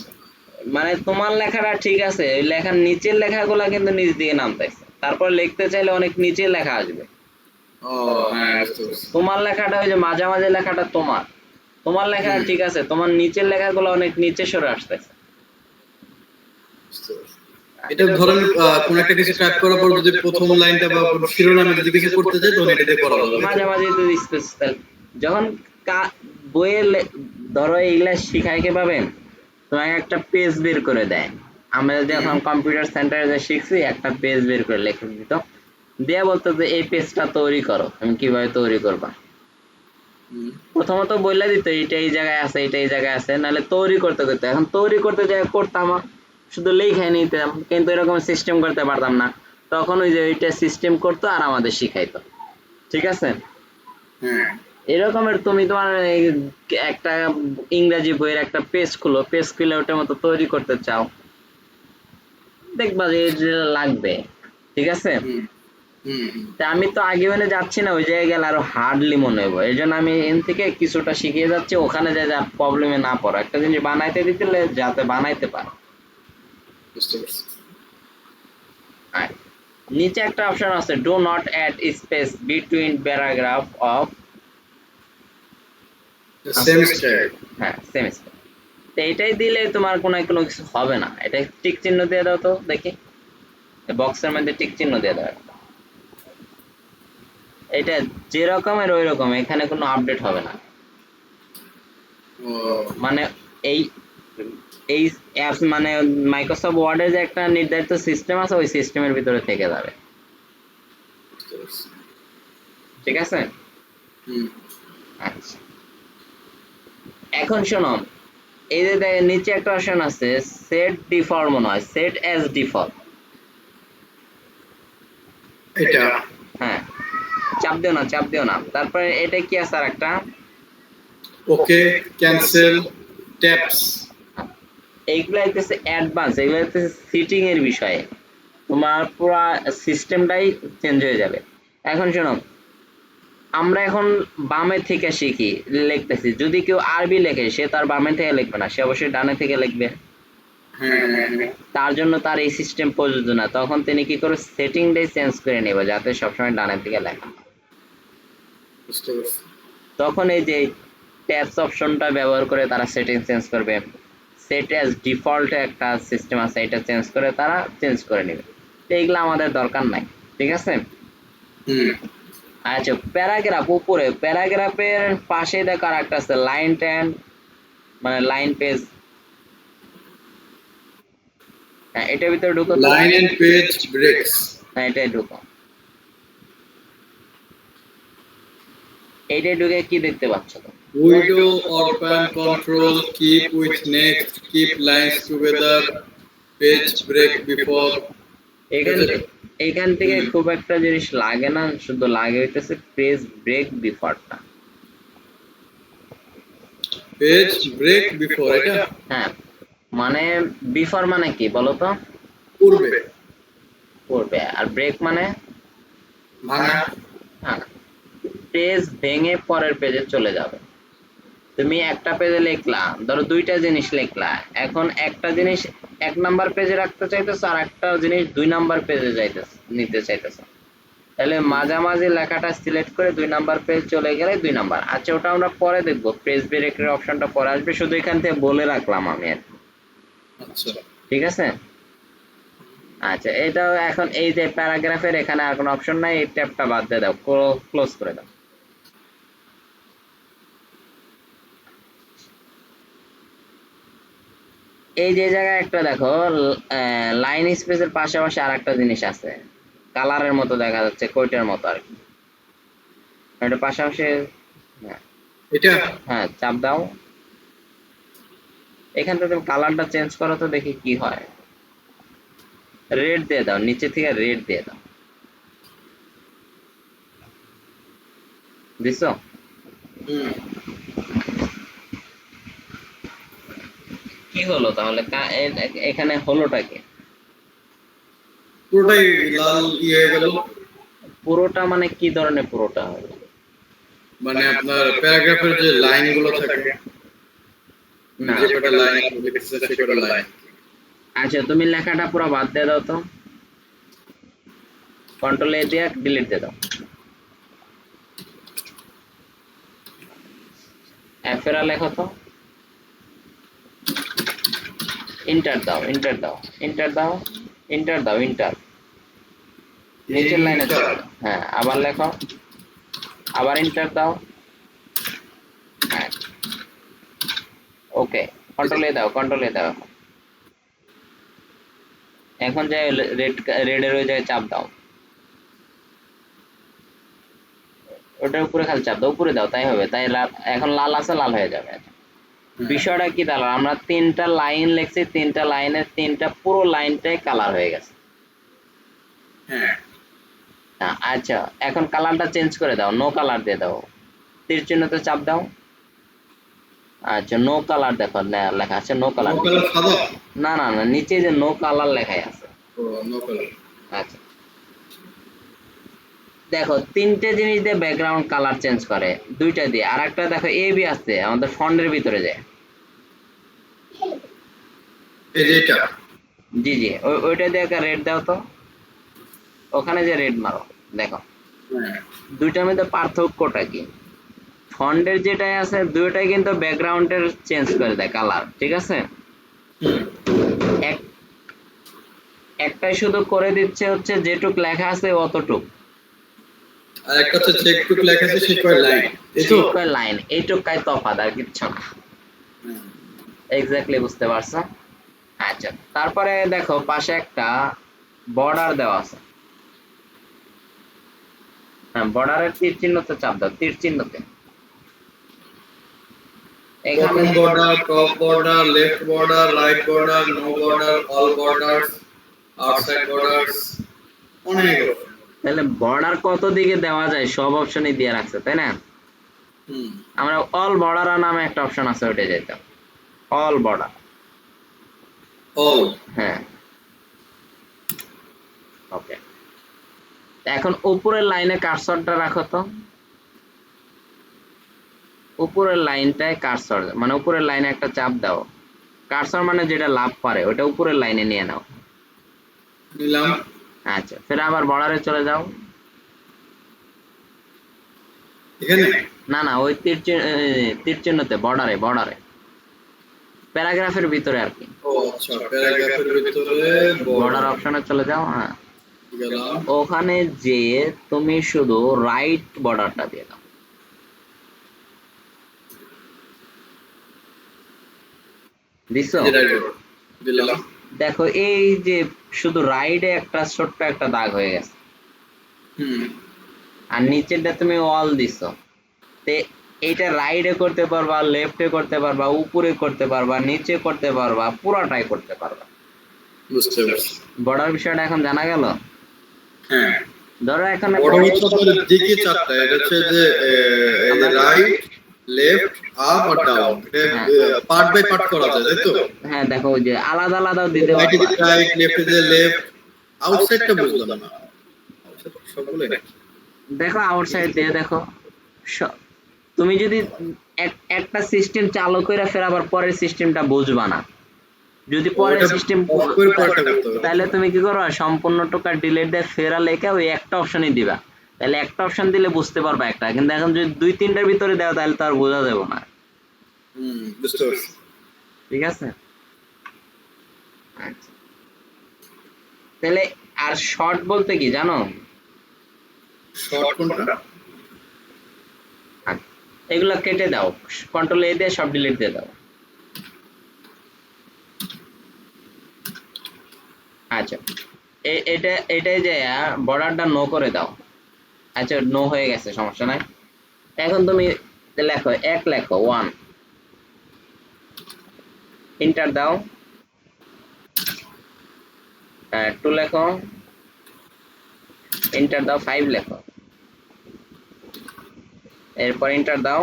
মানে তোমার লেখাটা ঠিক আছে ওই লেখার নিচের লেখাগুলো কিন্তু নিচ দিয়ে নামতেছে তারপর লিখতে চাইলে অনেক নিচে লেখা আসবে ও হ্যাঁ বুঝতে পারছি তোমার লেখাটা ওই যে মাঝামাঝি লেখাটা তোমার লেখা ঠিক আছে তোমার নিচের লেখাগুলো অনেক নিচে সরে আসতেছে বুঝতে পারছি। এটা ধরেন কোন একটা কিছু টাইপ করার পর যদি প্রথম লাইনটা বা শিরোনামে যদি কিছু করতে চাই তখন এটা দিয়ে করা যাবে মাঝামাঝি তো স্পেস যখন বইয়ে ধরো এইগুলা শিখাই কে পাবেন তোমাকে একটা পেজ বের করে দেয় আমরা যখন কম্পিউটার সেন্টারে যে শিখছি একটা পেজ বের করে লিখে দিত দিয়ে বলতো যে এই পেজটা তৈরি করো তুমি কিভাবে তৈরি করবা প্রথমত বললে দিত এইটা এই জায়গায় আছে এইটা এই জায়গায় আছে নাহলে তৈরি করতে এখন তৈরি করতে যাই করতাম শুধু লিখে নিতাম কিন্তু এরকম সিস্টেম করতে পারতাম না তখন ওই যে ওইটা সিস্টেম করতো আর আমাদের শিখাইতো ঠিক আছে হ্যাঁ এরকমের তুমি তোমার এই একটা ইংরেজি বইয়ের একটা পেজ খুলো, পেজ খুলে ওটার মতো তৈরি করতে চাও, দেখবা যে এটা লাগবে, ঠিক আছে। হুম হুম হুম। তা আমি তো আগে মানে যাচ্ছি না, ওই জায়গায় গেলে আরো হার্ডলি মনে হইব, এই জন্য আমি এন থেকে কিছুটা শিখিয়ে যাচ্ছি, ওখানে যাই যা প্রবলেমে না পড়ো, একটা জিনিস বানাইতে দিতে যাতে বানাইতে পারো। বুঝতে পারছি। আর নিচে একটা অপশন আছে, do not add space between paragraph off, same style. হ্যাঁ সেম স্পেস। তো এটাই দিলে তোমার কোনো কিছু হবে না, এটা টিক চিহ্ন দিয়ে দাও তো দেখি, বক্সের মধ্যে টিক চিহ্ন দিয়ে দাও একটা। এটা যে রকমের ওই রকম, এখানে কোনো আপডেট হবে না, ও মানে এই এই অ্যাপস মানে মাইক্রোসফট ওয়ার্ডের যে একটা নির্ধারিত সিস্টেম আছে, ওই সিস্টেমের ভিতরে থেকে যাবে, বুঝতে পারছি। ঠিক আছে। হুম আচ্ছা, এখন শোনো, এই যে নিচে একটা অপশন আছে সেট ডিফল্ট, মনে হয় সেট অ্যাজ ডিফল্ট, এটা হ্যাঁ চাপ দিও না, তারপরে এটা কি আছে আর একটা, ওকে ক্যান্সেল ট্যাপস। এইগুলো হইতেছে অ্যাডভান্স, এগুলো হইতেছে সিটিং এর বিষয়ে, তোমার পুরো সিস্টেমটাই চেঞ্জ হয়ে যাবে। এখন শোনো, আমরা এখন বামে থেকে শিখি, লিখতেছি, যদি কেউ আরবি লেখে সে তার বামে থেকে লিখবে না, সে অবশ্যই ডানে থেকে লিখবে, হ্যাঁ হ্যাঁ হ্যাঁ তার জন্য তার এই সিস্টেম প্রযোজ্য না, তখন তিনি কি করে সেটিংটাই চেঞ্জ করে নেবে যাতে সবসময় ডানের দিকে লেখা, বুঝতে পারছি। তখন এই যে ট্যাবস অপশনটা ব্যবহার করে তারা সেটিং চেঞ্জ করবে, সেট অ্যাজ ডিফল্ট একটা সিস্টেম আছে, এটা চেঞ্জ করে তারা চেঞ্জ করে নেবে, তো এইগুলো আমাদের দরকার নাই, ঠিক আছে। হুম আচ্ছা, প্যারাগ্রাফ, উপরে প্যারাগ্রাফের পাশে দেখো আর একটা আছে লাইন ট্যান, মানে লাইন পেজ, হ্যাঁ এটার ভিতরে ঢুকো তো, লাইন এন্ড পেজ ব্রেকস। হ্যাঁ এটাই ঢুকো, এইটাই ঢুকে কি দেখতে পাচ্ছ তো, widow orphan control keep with next keep lines together page break before. এখান এখান থেকে খুব একটা জিনিস লাগে না, শুধু লাগে হইতেছে পেজ ব্রেক বিফোরটা, পেজ ব্রেক বিফোর এটা হ্যাঁ মানে বিফোর মানে কি বলো তো, পূর্বে পড়বে, আর ব্রেক মানে, ভাঙা। হ্যাঁ পেজ ভেঙে পরের পেজে চলে যাবে, তুমি একটা পেজে লিখলা, ধরো দুইটা জিনিস লিখলা, এখন একটা জিনিস 1 নাম্বার পেজে রাখতে চাইতেছো, আর একটা জিনিস 2 নাম্বার পেজে নিতে চাইতেছো, তাহলে মাঝামাঝি লেখাটা সিলেক্ট করে 2 নাম্বার পেজ চলে গেলে 2 নাম্বার। আচ্ছা ওটা আমরা পরে দেখবো, পেজ ব্রেকের অপশনটা পরে আসবে, শুধু এখান থেকে বলে রাখলাম আমি আর কি, আচ্ছা ঠিক আছে। আচ্ছা এটাও এখন এই যে প্যারাগ্রাফের এখানে আর কোনো অপশন নাই, এই ট্যাবটা বাদ দিয়ে দাও, ক্লোজ করে দাও। এই যে জায়গায় একটা দেখো লাইন স্পেসের পাশাপাশি আর একটা জিনিস আছে, কালারের মতো দেখা যাচ্ছে, কোইটার মতো আর কি, এটা পাশাপাশি, হ্যাঁ এটা হ্যাঁ চাপ দাও, এখান থেকে কালারটা চেঞ্জ করো তো দেখি কি হয়, রেড দিয়ে দাও, নিচে থেকে রেড দিয়ে দাও, দিছো, হুম কি হলো তাহলে, এখানে হলোটা কি, পুরোটাই লাল ইয়ে হয়ে গেল। পুরোটা মানে কি ধরনের পুরোটা হলো, মানে আপনার প্যারাগ্রাফের যে লাইন গুলো থাকে, না যে কটা লাইন লিখতেছে সে কটা লাইন। আচ্ছা তুমি লেখাটা পুরো বাদ দিয়ে দাও তো, কন্ট্রোল এ দিয়ে ডিলিট দিয়ে দাও, ফেরা লেখো তো, ইন্টার দাও, ইন্টার নিচের লাইনে চলে যাও, হ্যাঁ আবার লেখো, আবার ইন্টার দাও, হ্যাঁ ওকে, কন্ট্রোল এ দাও, এখন যে রেডের ওই জায়গায় চাপ দাও, ওটার উপরে খালি চাপ দাও, উপরে দাও, তাই হবে, তাই এখন লাল আছে, লাল হয়ে যাবে। বিষয়টা কি দাঁড়ালো, আমরা 3টা লাইন লিখছি, 3টা লাইনের 3টা পুরো লাইনটাই কালার হয়ে গেছে, হ্যাঁ আচ্ছা এখন কালারটা চেঞ্জ করে দাও, নো কালার দিয়ে দাও, তীর চিহ্নতে চাপ দাও। আচ্ছা নো কালার দেখো লেখা আছে নো কালার। নো কালার সাদা। না না না, নিচে যে নো কালার লেখাই আছে। ও নো কালার। আচ্ছা দেখো তিনটে জিনিস দিয়ে ব্যাকগ্রাউন্ড কালার চেঞ্জ করে, দুইটা দিয়ে। আর একটা দেখো এ বি আছে আমাদের ফন্টের ভিতরে যায়। এই যে এটা। জি জি, ওইটা দিয়ে একটা রেড দাও তো, ওখানে যে রেড মারো। দেখো হ্যাঁ দুইটার মধ্যে পার্থক্যটা কি? ফন্টের যেটাই আছে দুইটাই কিন্তু ব্যাকগ্রাউন্ডের চেঞ্জ করে দেয় কালার, ঠিক আছে? হুম। এক একটাই শুধু করে দিচ্ছে হচ্ছে যেটুক লেখা আছে অতটুক, আর একটা হচ্ছে যে একটু লেখা আছে সে কয় লাইন, এই তো। লাইন এইটুকাই তফাৎ, আর কিচ্ছু না। এক্স্যাক্টলি বুঝতে পারছো? আচ্ছা তারপরে দেখো পাশে একটা বর্ডার দেওয়া আছে। হ্যাঁ বর্ডারের তীর চিহ্নতে চাপ দাও, তীর চিহ্নতে। এখানে bottom border, top border, left border, right border, no border, all borders, outside borders, অনেক option। তাহলে বর্ডার কত দিকে দেওয়া যায় সব অপশনই দিয়ে রাখছে, তাই না? হুম। আমরা অল বর্ডার নামে একটা অপশন আছে, ওইটা যেতাম অল বর্ডার। অল। হ্যাঁ ওকে। এখন উপরের লাইনে কার্সরটা রাখো তো, উপরের লাইনটায় কার্সর মানে উপরের লাইনে একটা চাপ দাও। কার্সর মানে যেটা লাভ পারে ওটা উপরের লাইনে নিয়ে নাও। নিলাম। আচ্ছা ফের আবার বর্ডারে চলে যাও। এখানে না না ওই তীর চিহ্নতে বর্ডারে, বর্ডারে প্যারাগ্রাফের ভিতরে আর কি। ও আচ্ছা, প্যারাগ্রাফের ভিতরে বর্ডার অপশনে চলে যাও। হ্যাঁ গেলাম। ওখানে যে তুমি শুধু রাইট বর্ডারটা দিয়ে দাও। দিছো? এই যে right border দিলাম। দেখো এই যে শুধু রাইটে একটা ছোট্ট একটা দাগ হয়ে গেছে, হুম। আর নিচেরটা তুমি অল দিছো। তে এইটা রাইটে করতে পারবা, লেফটে করতে পারবা, উপরে করতে পারবা, নিচে করতে পারবা, পুরাটাই করতে পারবা। বুঝতে পারছি। বর্ডার বিষয়টা এখন জানা গেল। হ্যাঁ। ধরো এখানে বড় হচ্ছে আপনার দিকে চারটা, এটা হচ্ছে যে এই যে রাইট, লেফট, আপ আর ডাউন। এটা পার্ট বাই পার্ট করা যায়, তাই তো? হ্যাঁ দেখো ওই যে আলাদা আলাদাও দিতে রাইটে পারবা। যে রাইট, লেফটে যে লেফট, আউটসাইডটা বুঝলাম না। আউটসাইড সবগুলো একই। দেখো আউটসাইড দিয়ে দেখো তুমি যদি একটা সিস্টেম চালু করে ফের আবার পরের সিস্টেমটা বুঝবা না, যদি পরের ওটা সিস্টেম অফ করে পরেরটা করতে হবে। তাহলে তুমি কি করবা সম্পূর্ণ টোকা ডিলিট দিয়ে ফেরা লেখা ওই একটা অপশনই দিবা, তাহলে একটা অপশন দিলে বুঝতে পারবা একটা। কিন্তু এখন যদি দুই তিনটার ভিতরে দাও তাহলে তো আর বোঝা যাবে না। হুম, বুঝতে পারছি। ঠিক আছে? আচ্ছা তাহলে আর শর্ট বলতে কি জানো? শর্ট কোনটা? এগুলো কেটে দাও, কন্ট্রোল এ দিয়ে সব ডিলিট দিয়ে দাও। আচ্ছা এটাই যে বর্ডারটা নো করে দাও। আচ্ছা নো হয়ে গেছে, সমস্যা নাই। এখন তুমি লেখো এক, লেখো 1, এন্টার দাও। 2 লেখো, এন্টার দাও। 5 লেখো, এরপর এন্টার দাও।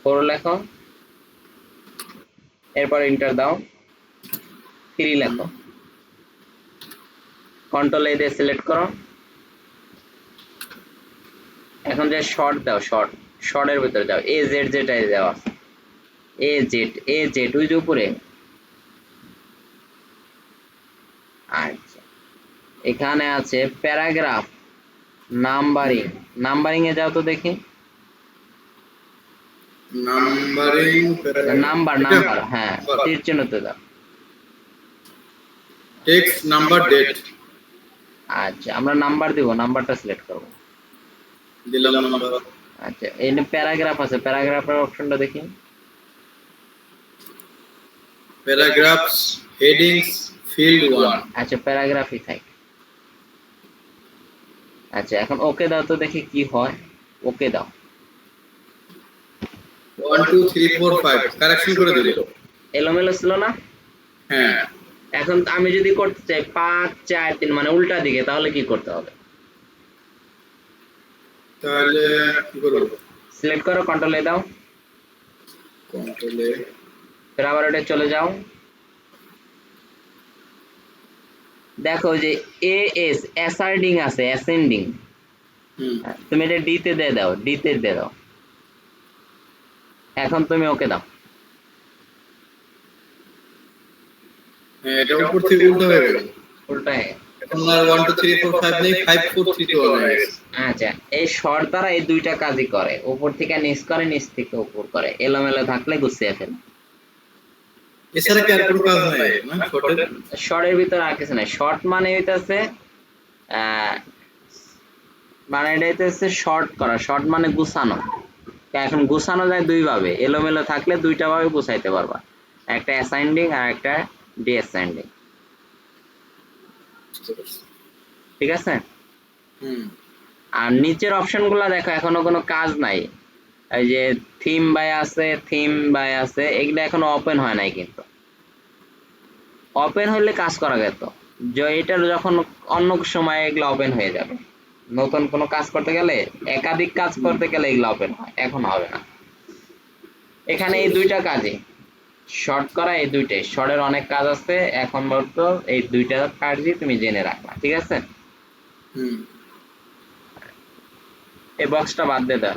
4 লেখো, এরপর এন্টার দাও। 3 লেখো, কন্ট্রোল এ দিয়ে সিলেক্ট করো। এখন যে শর্ট দাও, শর্টের ভিতরে যাও, এ জেড যেটাই দেওয়া আছে, এ জেড ওই যে উপরে। আচ্ছা এখানে আছে প্যারাগ্রাফ, নাম্বারিং এ যাও তো দেখি। নাম্বার হ্যাঁ তীর চিহ্নতে দাও। Text number date. আচ্ছা আমরা নাম্বার দিব, নাম্বারটা সিলেক্ট করব। দিলাম নাম্বার। আচ্ছা এই প্যারাগ্রাফ আছে, প্যারাগ্রাফের অপশনটা দেখি। Paragraphs, headings, field 1। আচ্ছা প্যারাগ্রাফই থাক। আচ্ছা এখন ওকে দাও তো দেখি কি হয়। ওকে দাও। 1 2 3 4 5 কারেকশন করে দিল। এলোমেলো ছিল না? হ্যাঁ। এখন আমি যদি করতে চাই 5 4 3 মানে উল্টা দিকে, তাহলে কি করতে হবে? তাহলে কি করব? সিলেক্ট করো, কন্ট্রোল এ দাও, কন্ট্রোলে ফের আবার এটা চলে যাও। দেখো যে এএস অ্যাসার্ডিং আছে, অ্যাসেন্ডিং, হুম তুমি এটা ডি তে দিয়ে দাও, ডি তে দিয়ে দাও। এখন তুমি ওকে দাও। হ্যাঁ, এটা উপর থেকে উল্টো হয়ে গেল। উল্টায় এখন আর 1 2 3 4 5 নেই, 5 4 3 2 1 হয়ে গেছে। আচ্ছা, এই শর্ট দ্বারা এই দুইটা কাজই করে, উপর থেকে নিচ করে, নিচ থেকে উপর করে, এলোমেলো থাকলে গুছিয়ে ফেলে। এছাড়া কি আর কোনো কাজ নাই না শর্টের? শর্টের ভিতরে আর কিছু নাই। শর্ট মানে হইতেছে মানে এটা হইতেছে শর্ট করা, শর্ট মানে গুছানো। তা এখন গুছানো যায় দুই ভাবে, এলোমেলো থাকলে দুইটা ভাবে গুছাইতে পারবা, একটা অ্যাসাইন্ডিং আর একটা ডিঅ্যাসাইন্ডিং। ঠিক আছে? হুম আর নিচের অপশনগুলো দেখো, এখনো কোনো কাজ নাই। এই যে থিম বাই আছে, থিম বাই আছে, এগুলো এখনো ওপেন হয় নাই, কিন্তু ওপেন হইলে কাজ করা যেত। যে এটার যখন অন্য সময় এগুলো ওপেন হয়ে যাবে, নতুন কোনো কাজ করতে গেলে, একাধিক কাজ করতে গেলে এগুলো ওপেন হয়, এখন হবে না। এখানে এই দুইটা কাজই শর্ট করা, এই দুইটাই শর্টের অনেক কাজ আছে, এখন বলতো এই দুইটা কাজই তুমি জেনে রাখবা। ঠিক আছে? হুম এই বক্সটা বাদ দিয়ে দাও।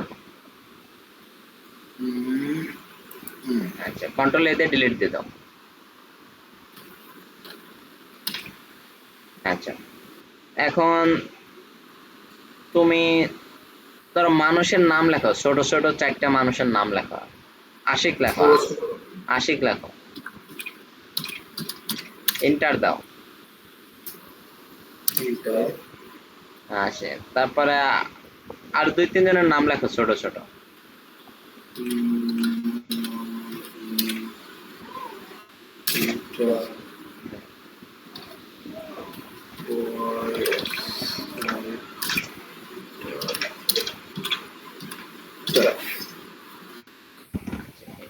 হুম হুম আচ্ছা, কন্ট্রোল এ দিয়ে ডিলিট দিয়ে দাও। আচ্ছা, এখন তুমি ধরো মানুষের নাম লেখো, ছোট ছোট 4টা মানুষের নাম লেখো। আশিক লেখো, আশিক লেখো, এন্টার দাও। আসে, তারপরে আর 2-3 জনের নাম লেখো ছোট ছোট।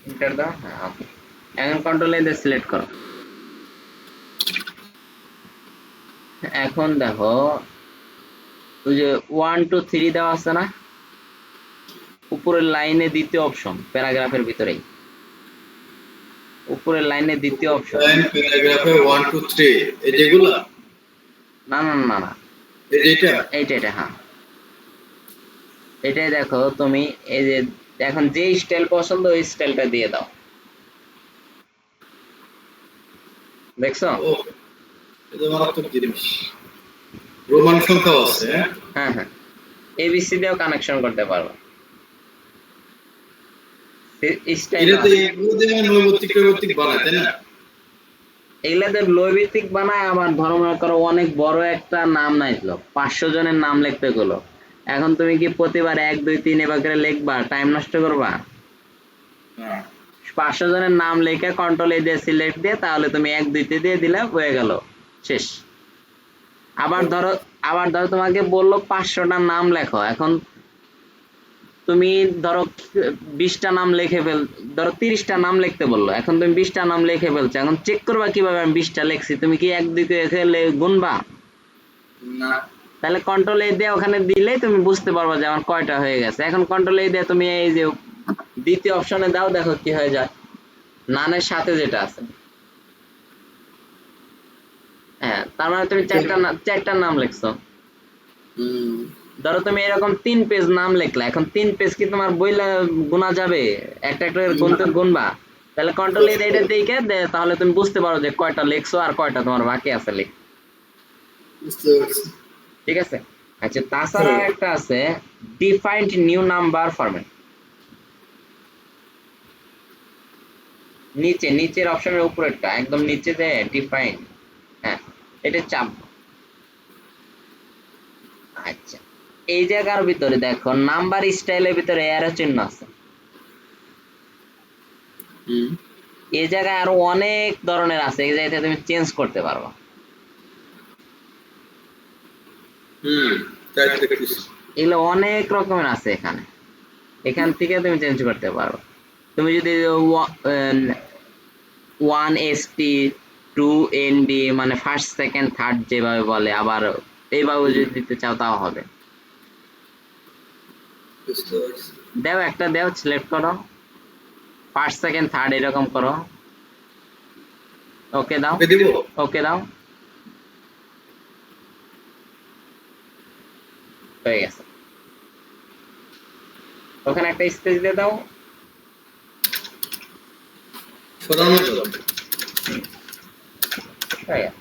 এন্টার দাও। হ্যাঁ, ওকে। এখন কন্ট্রোল এ দিয়ে সিলেক্ট করো। এখন দেখো ওই যে 1 2 3 দেওয়া আছে না উপরের লাইনে, দ্বিতীয় অপশন প্যারাগ্রাফের ভিতরেই, উপরের লাইনে দ্বিতীয় অপশন। প্যারাগ্রাফে 1 2 3 এই যেগুলো, না না না না, এই যেটা এইটা হ্যাঁ, এটাই দেখো তুমি। এই যে এখন যে স্টাইল পছন্দ ওই স্টাইলটা দিয়ে দাও। দেখছো? ও এটা মারাত্মক জিনিস। রোমান সংখ্যাও আছে। হ্যাঁ হ্যাঁ, এবিসি দিয়েও কানেকশন করতে পারো। স্টাইল এটাতে এগুলো দিয়ে নৈমিত্তিক নৈমিত্তিক বানায় তাই না? এগুলাদের লৈভিত্তিক বানায়, আবার ধরো মনে করো অনেক বড় একটা নাম নাইছিল, 500 জনের নাম লিখতে গেলো, এখন তুমি কি প্রতিবার 1 2 3 এবার করে লিখবা, টাইম নষ্ট করবা? 500 জনের নাম লিখে কন্ট্রোল এ দিয়ে সিলেক্ট দিয়ে, তাহলে তুমি 1 2 তে দিয়ে দিলে হয়ে গেল, শেষ। আবার ধরো তোমাকে বললো 500টা নাম লেখো, এখন তুমি ধরো 20টা নাম লিখে ধরো 30টা নাম লিখতে বললো, এখন তুমি 20টা নাম লিখে ফেলছো, এখন চেক করবা কিভাবে আমি 20টা লিখছি? তুমি কি 1 2 কে গুনবা? না, তাহলে কন্ট্রোল এ দিয়ে ওখানে দিলেই তুমি বুঝতে পারবা যে আমার কয়টা হয়ে গেছে। এখন কন্ট্রোল এ দিয়ে তুমি এই যে দ্বিতীয় অপশনে দাও, দেখো কি হয়ে যায়, নানের সাথে যেটা আছে। হ্যাঁ, তার মানে তুমি 4টা নাম লিখছো। ধরো তুমি এরকম 3 পেজ নাম লিখলা, এখন 3 পেজ কি তোমার বইলা গোনা যাবে? একটা একটা করে গুনবা। তাহলে কন্ট্রোল এ এটা দেখে তাহলে তুমি বুঝতে পারো যে কয়টা লিখছো আর কয়টা তোমার বাকি আছে লিখ। বুঝতে পারছি। ঠিক আছে? আচ্ছা, তাছাড়া একটা আছে ডিফাইন্ড নিউ নাম্বার ফরম্যাট। নিচের অপশনের উপরেরটা একদম নিচে যে ডিফাইন, হ্যাঁ এটা চাপ। আচ্ছা, এই জায়গার ভিতরে দেখো নাম্বার স্টাইলের ভিতরে অ্যারো চিহ্ন আছে। এই জায়গায় আরো অনেক ধরনের আছে, এই জায়গাতে তুমি চেঞ্জ করতে পারবা। এগুলো অনেক রকমের আছে এখানে, এখান থেকে তুমি চেঞ্জ করতে পারো। তুমি যদি 1ST 2ND মানে ফার্স্ট সেকেন্ড থার্ড যেভাবে বলে, আবার এইভাবে যদি দিতে চাও তাও হবে। দাও একটা দাও, সিলেক্ট করো, ফার্স্ট সেকেন্ড থার্ড এরকম করো, ওকে দাও, ওকে দিব। ওকে দাও, হয়ে গেছে। ওখানে একটা স্পেস দিয়ে দাও। সরানো যাবে। হয়ে গেছে।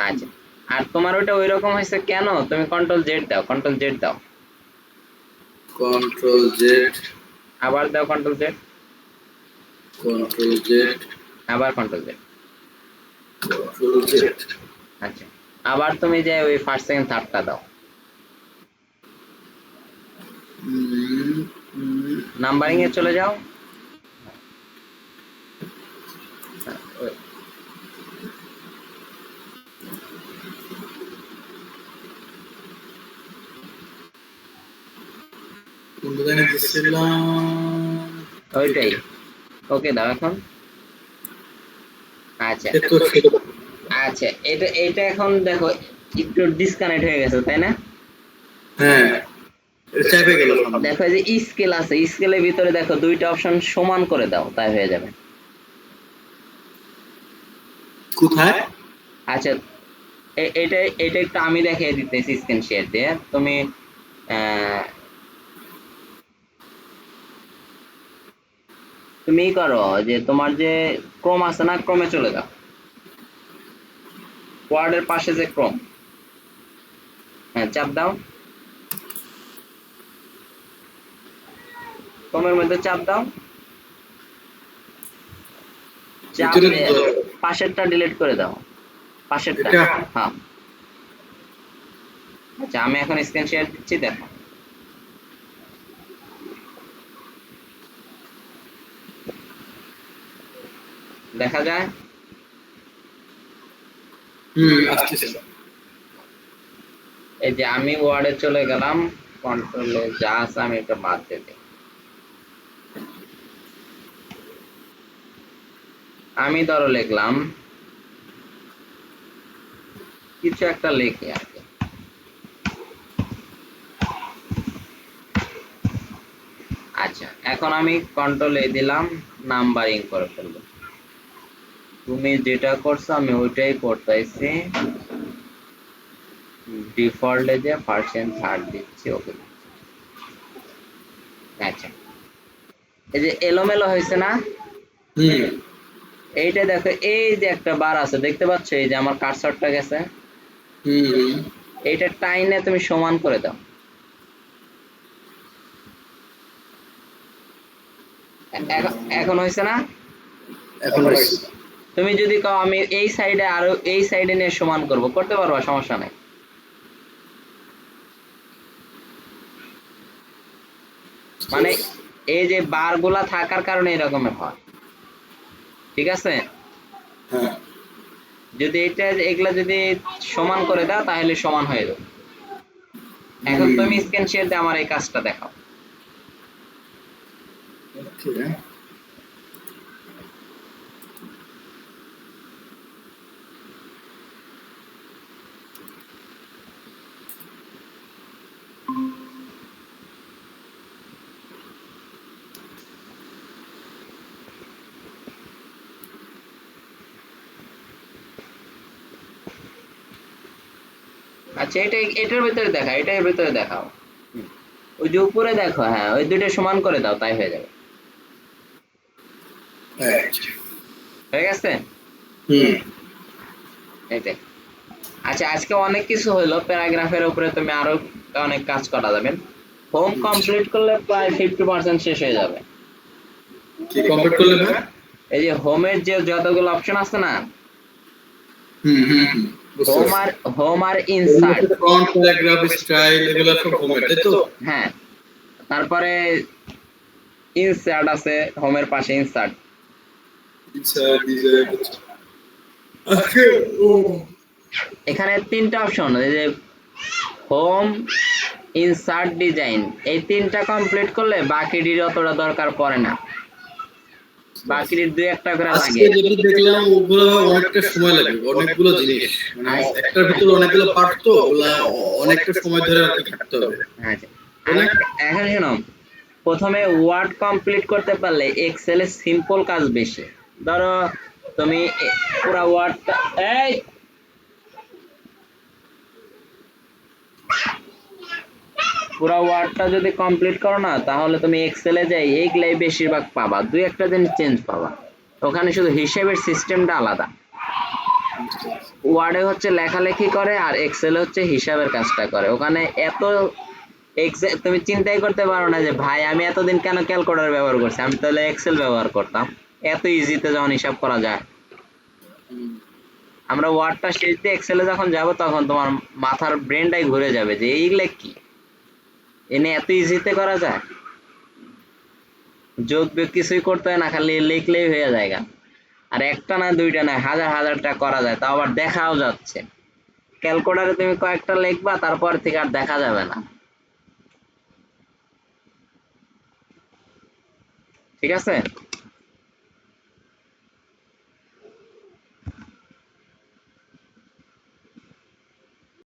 আচ্ছা, আর তোমার ওটা ওই রকম হয়েছে কেন? তুমি কন্ট্রোল জেড দাও, কন্ট্রোল জেড দাও, কন্ট্রোল জেড, আবার দাও কন্ট্রোল জেড, কন্ট্রোল জেড, আবার কন্ট্রোল জেড। Control Z. আচ্ছা, আবার তুমি যে ওই ফার্স্ট সেকেন্ড থার্ডটা দাও, নাম্বারিং এ চলে যাও। কোন জায়গায় দিছিলাম? ওইটাই, ওকে দাও এখন। আচ্ছা আচ্ছা, এটা এটা এখন দেখো একটু ডিসকানেক্ট হয়ে গেছে, তাই না? হ্যাঁ, এটা চাপে গেল। দেখো এই যে স্কেল আছে, স্কেলের ভিতরে দেখো দুইটা অপশন সমান করে দাও, তাই হয়ে যাবে। কোথায়? আচ্ছা, এটা এটা একটু আমি দেখিয়ে দিতেছি স্ক্রিন শেয়ার দিয়ে। তুমি তুমি করো যে তোমার যে ক্রোম আছে না, ক্রোমে চলে যাও, ওয়ার্ডের পাশে যে ক্রোম, হ্যাঁ চাপ দাও, ক্রোমের মধ্যে চাপ দাও, চাপ দিয়ে পাশেরটা ডিলিট করে দাও, পাশেরটা। হ্যাঁ, আচ্ছা আমি এখন স্ক্রিন শেয়ার দিচ্ছি, দেখো দেখা যায়। আসতেছে। এই যে আমি ওয়ার্ডে চলে গেলাম, কন্ট্রোলে যা আছে আমি এটা বাদ দিয়ে দিই। আমি ধরো লিখলাম কিছু একটা লিখি আর কি। আচ্ছা, এখন আমি কন্ট্রোল এ দিলাম, নাম্বারিং করে ফেলবো। তুমি যেটা করছো আমি ওইটাই করতেছি, ডিফল্টে যে ফার্স্ট এন্ড থার্ড দিচ্ছি, ওকে। আচ্ছা, এই যে এলোমেলো হয়েছে না, এইটা দেখো এই যে একটা বার আছে দেখতে পাচ্ছ, এই যে আমার কার্সরটা গেছে, এইটা টাইনে তুমি সমান করে দাও। এখন হয়েছে না? এখন তুমি যদি কও আমি এই সাইডে আরো এই সাইডে নিয়ে সমান করব, করতে পারবা, সমস্যা নাই। মানে এই যে বারগুলা থাকার কারণে এরকমের হয়, ঠিক আছে? যদি এটা এগুলা যদি সমান করে দাও তাহলে সমান হয়ে যাবে। এখন তুমি স্ক্রিন শেয়ার দিয়ে আমার এই কাজটা দেখাও। আচ্ছা, এটার ভিতরে দেখা, এটার ভিতরে দেখাও, ওই যে উপরে দেখো, হ্যাঁ ওই দুটো সমান করে দাও, তাই হয়ে যাবে। হয়ে গেছে? এইটাই। আচ্ছা, আজকে অনেক কিছু হলো, প্যারাগ্রাফের উপরে তুমি আরো অনেক কাজ করা যাবে। হোম কমপ্লিট করলে প্রায় 50% শেষ হয়ে যাবে। কি কমপ্লিট করলে ভাই? এই যে হোমের যে যতগুলো অপশন আছে না, হোম আর ইনসার্ট, ফন্ট, প্যারাগ্রাফ, স্টাইল, এগুলো সব হোমের, তাই তো? হ্যাঁ, তারপরে ইনসার্ট আছে, হোমের পাশে ইনসার্ট, এখানে তিনটা অপশন, এই যে হোম, ইনসার্ট, ডিজাইন, এই তিনটা কমপ্লিট করলে বাকিটির অতটা দরকার পড়ে না, বাকিটির দুই একটা করে লাগে। আজকে যেটা দেখলাম ওগুলো অনেকটা সময় লাগে, অনেকগুলো জিনিস, মানে একটার ভিতরে অনেকগুলো পার্ট, তো ওগুলা অনেকটা সময় ধরে আর কি থাকতে হবে। আচ্ছা, এখন শোনো, প্রথমে ওয়ার্ড কমপ্লিট করতে পারলে এক্সেলে সিম্পল কাজ বেশি। ধরো তুমি পুরো ওয়ার্ডটা পুরো ওয়ার্ডটা যদি কমপ্লিট করো না, তাহলে তুমি এক্সেলে যাই এইগুলাই বেশিরভাগ পাবা, দুই একটা জিনিস চেঞ্জ পাবা। ওখানে শুধু হিসেবের সিস্টেমটা আলাদা। ওয়ার্ডে হচ্ছে লেখালেখি করে আর এক্সেলে হচ্ছে হিসাবের কাজটা করে। ওখানে এত তুমি চিন্তাই করতে পারো না যে ভাই আমি এতদিন কেন ক্যালকুলেটর ব্যবহার করছি, আমি তাহলে এক্সেল ব্যবহার করতাম। এত ইজিতে যখন হিসাব করা যায়। আমরা ওয়ার্ডটা শেষ দিয়ে এক্সেলে যখন যাব তখন তোমার মাথার ব্রেনটাই ঘুরে যাবে যে এইগুলা কি, এনে এত ইজিতে করা যায়। যোগ বিয়োগ কিছুই করতে হয় না, খালি লিখলেই হয়ে যায়। আর একটা না দুইটা না, হাজার হাজারটা করা যায়, তাও আবার দেখাও যাচ্ছে। ক্যালকুলেটরে তুমি কয়েকটা লিখবা, তারপর থেকে আর দেখা যাবে না। ঠিক আছে।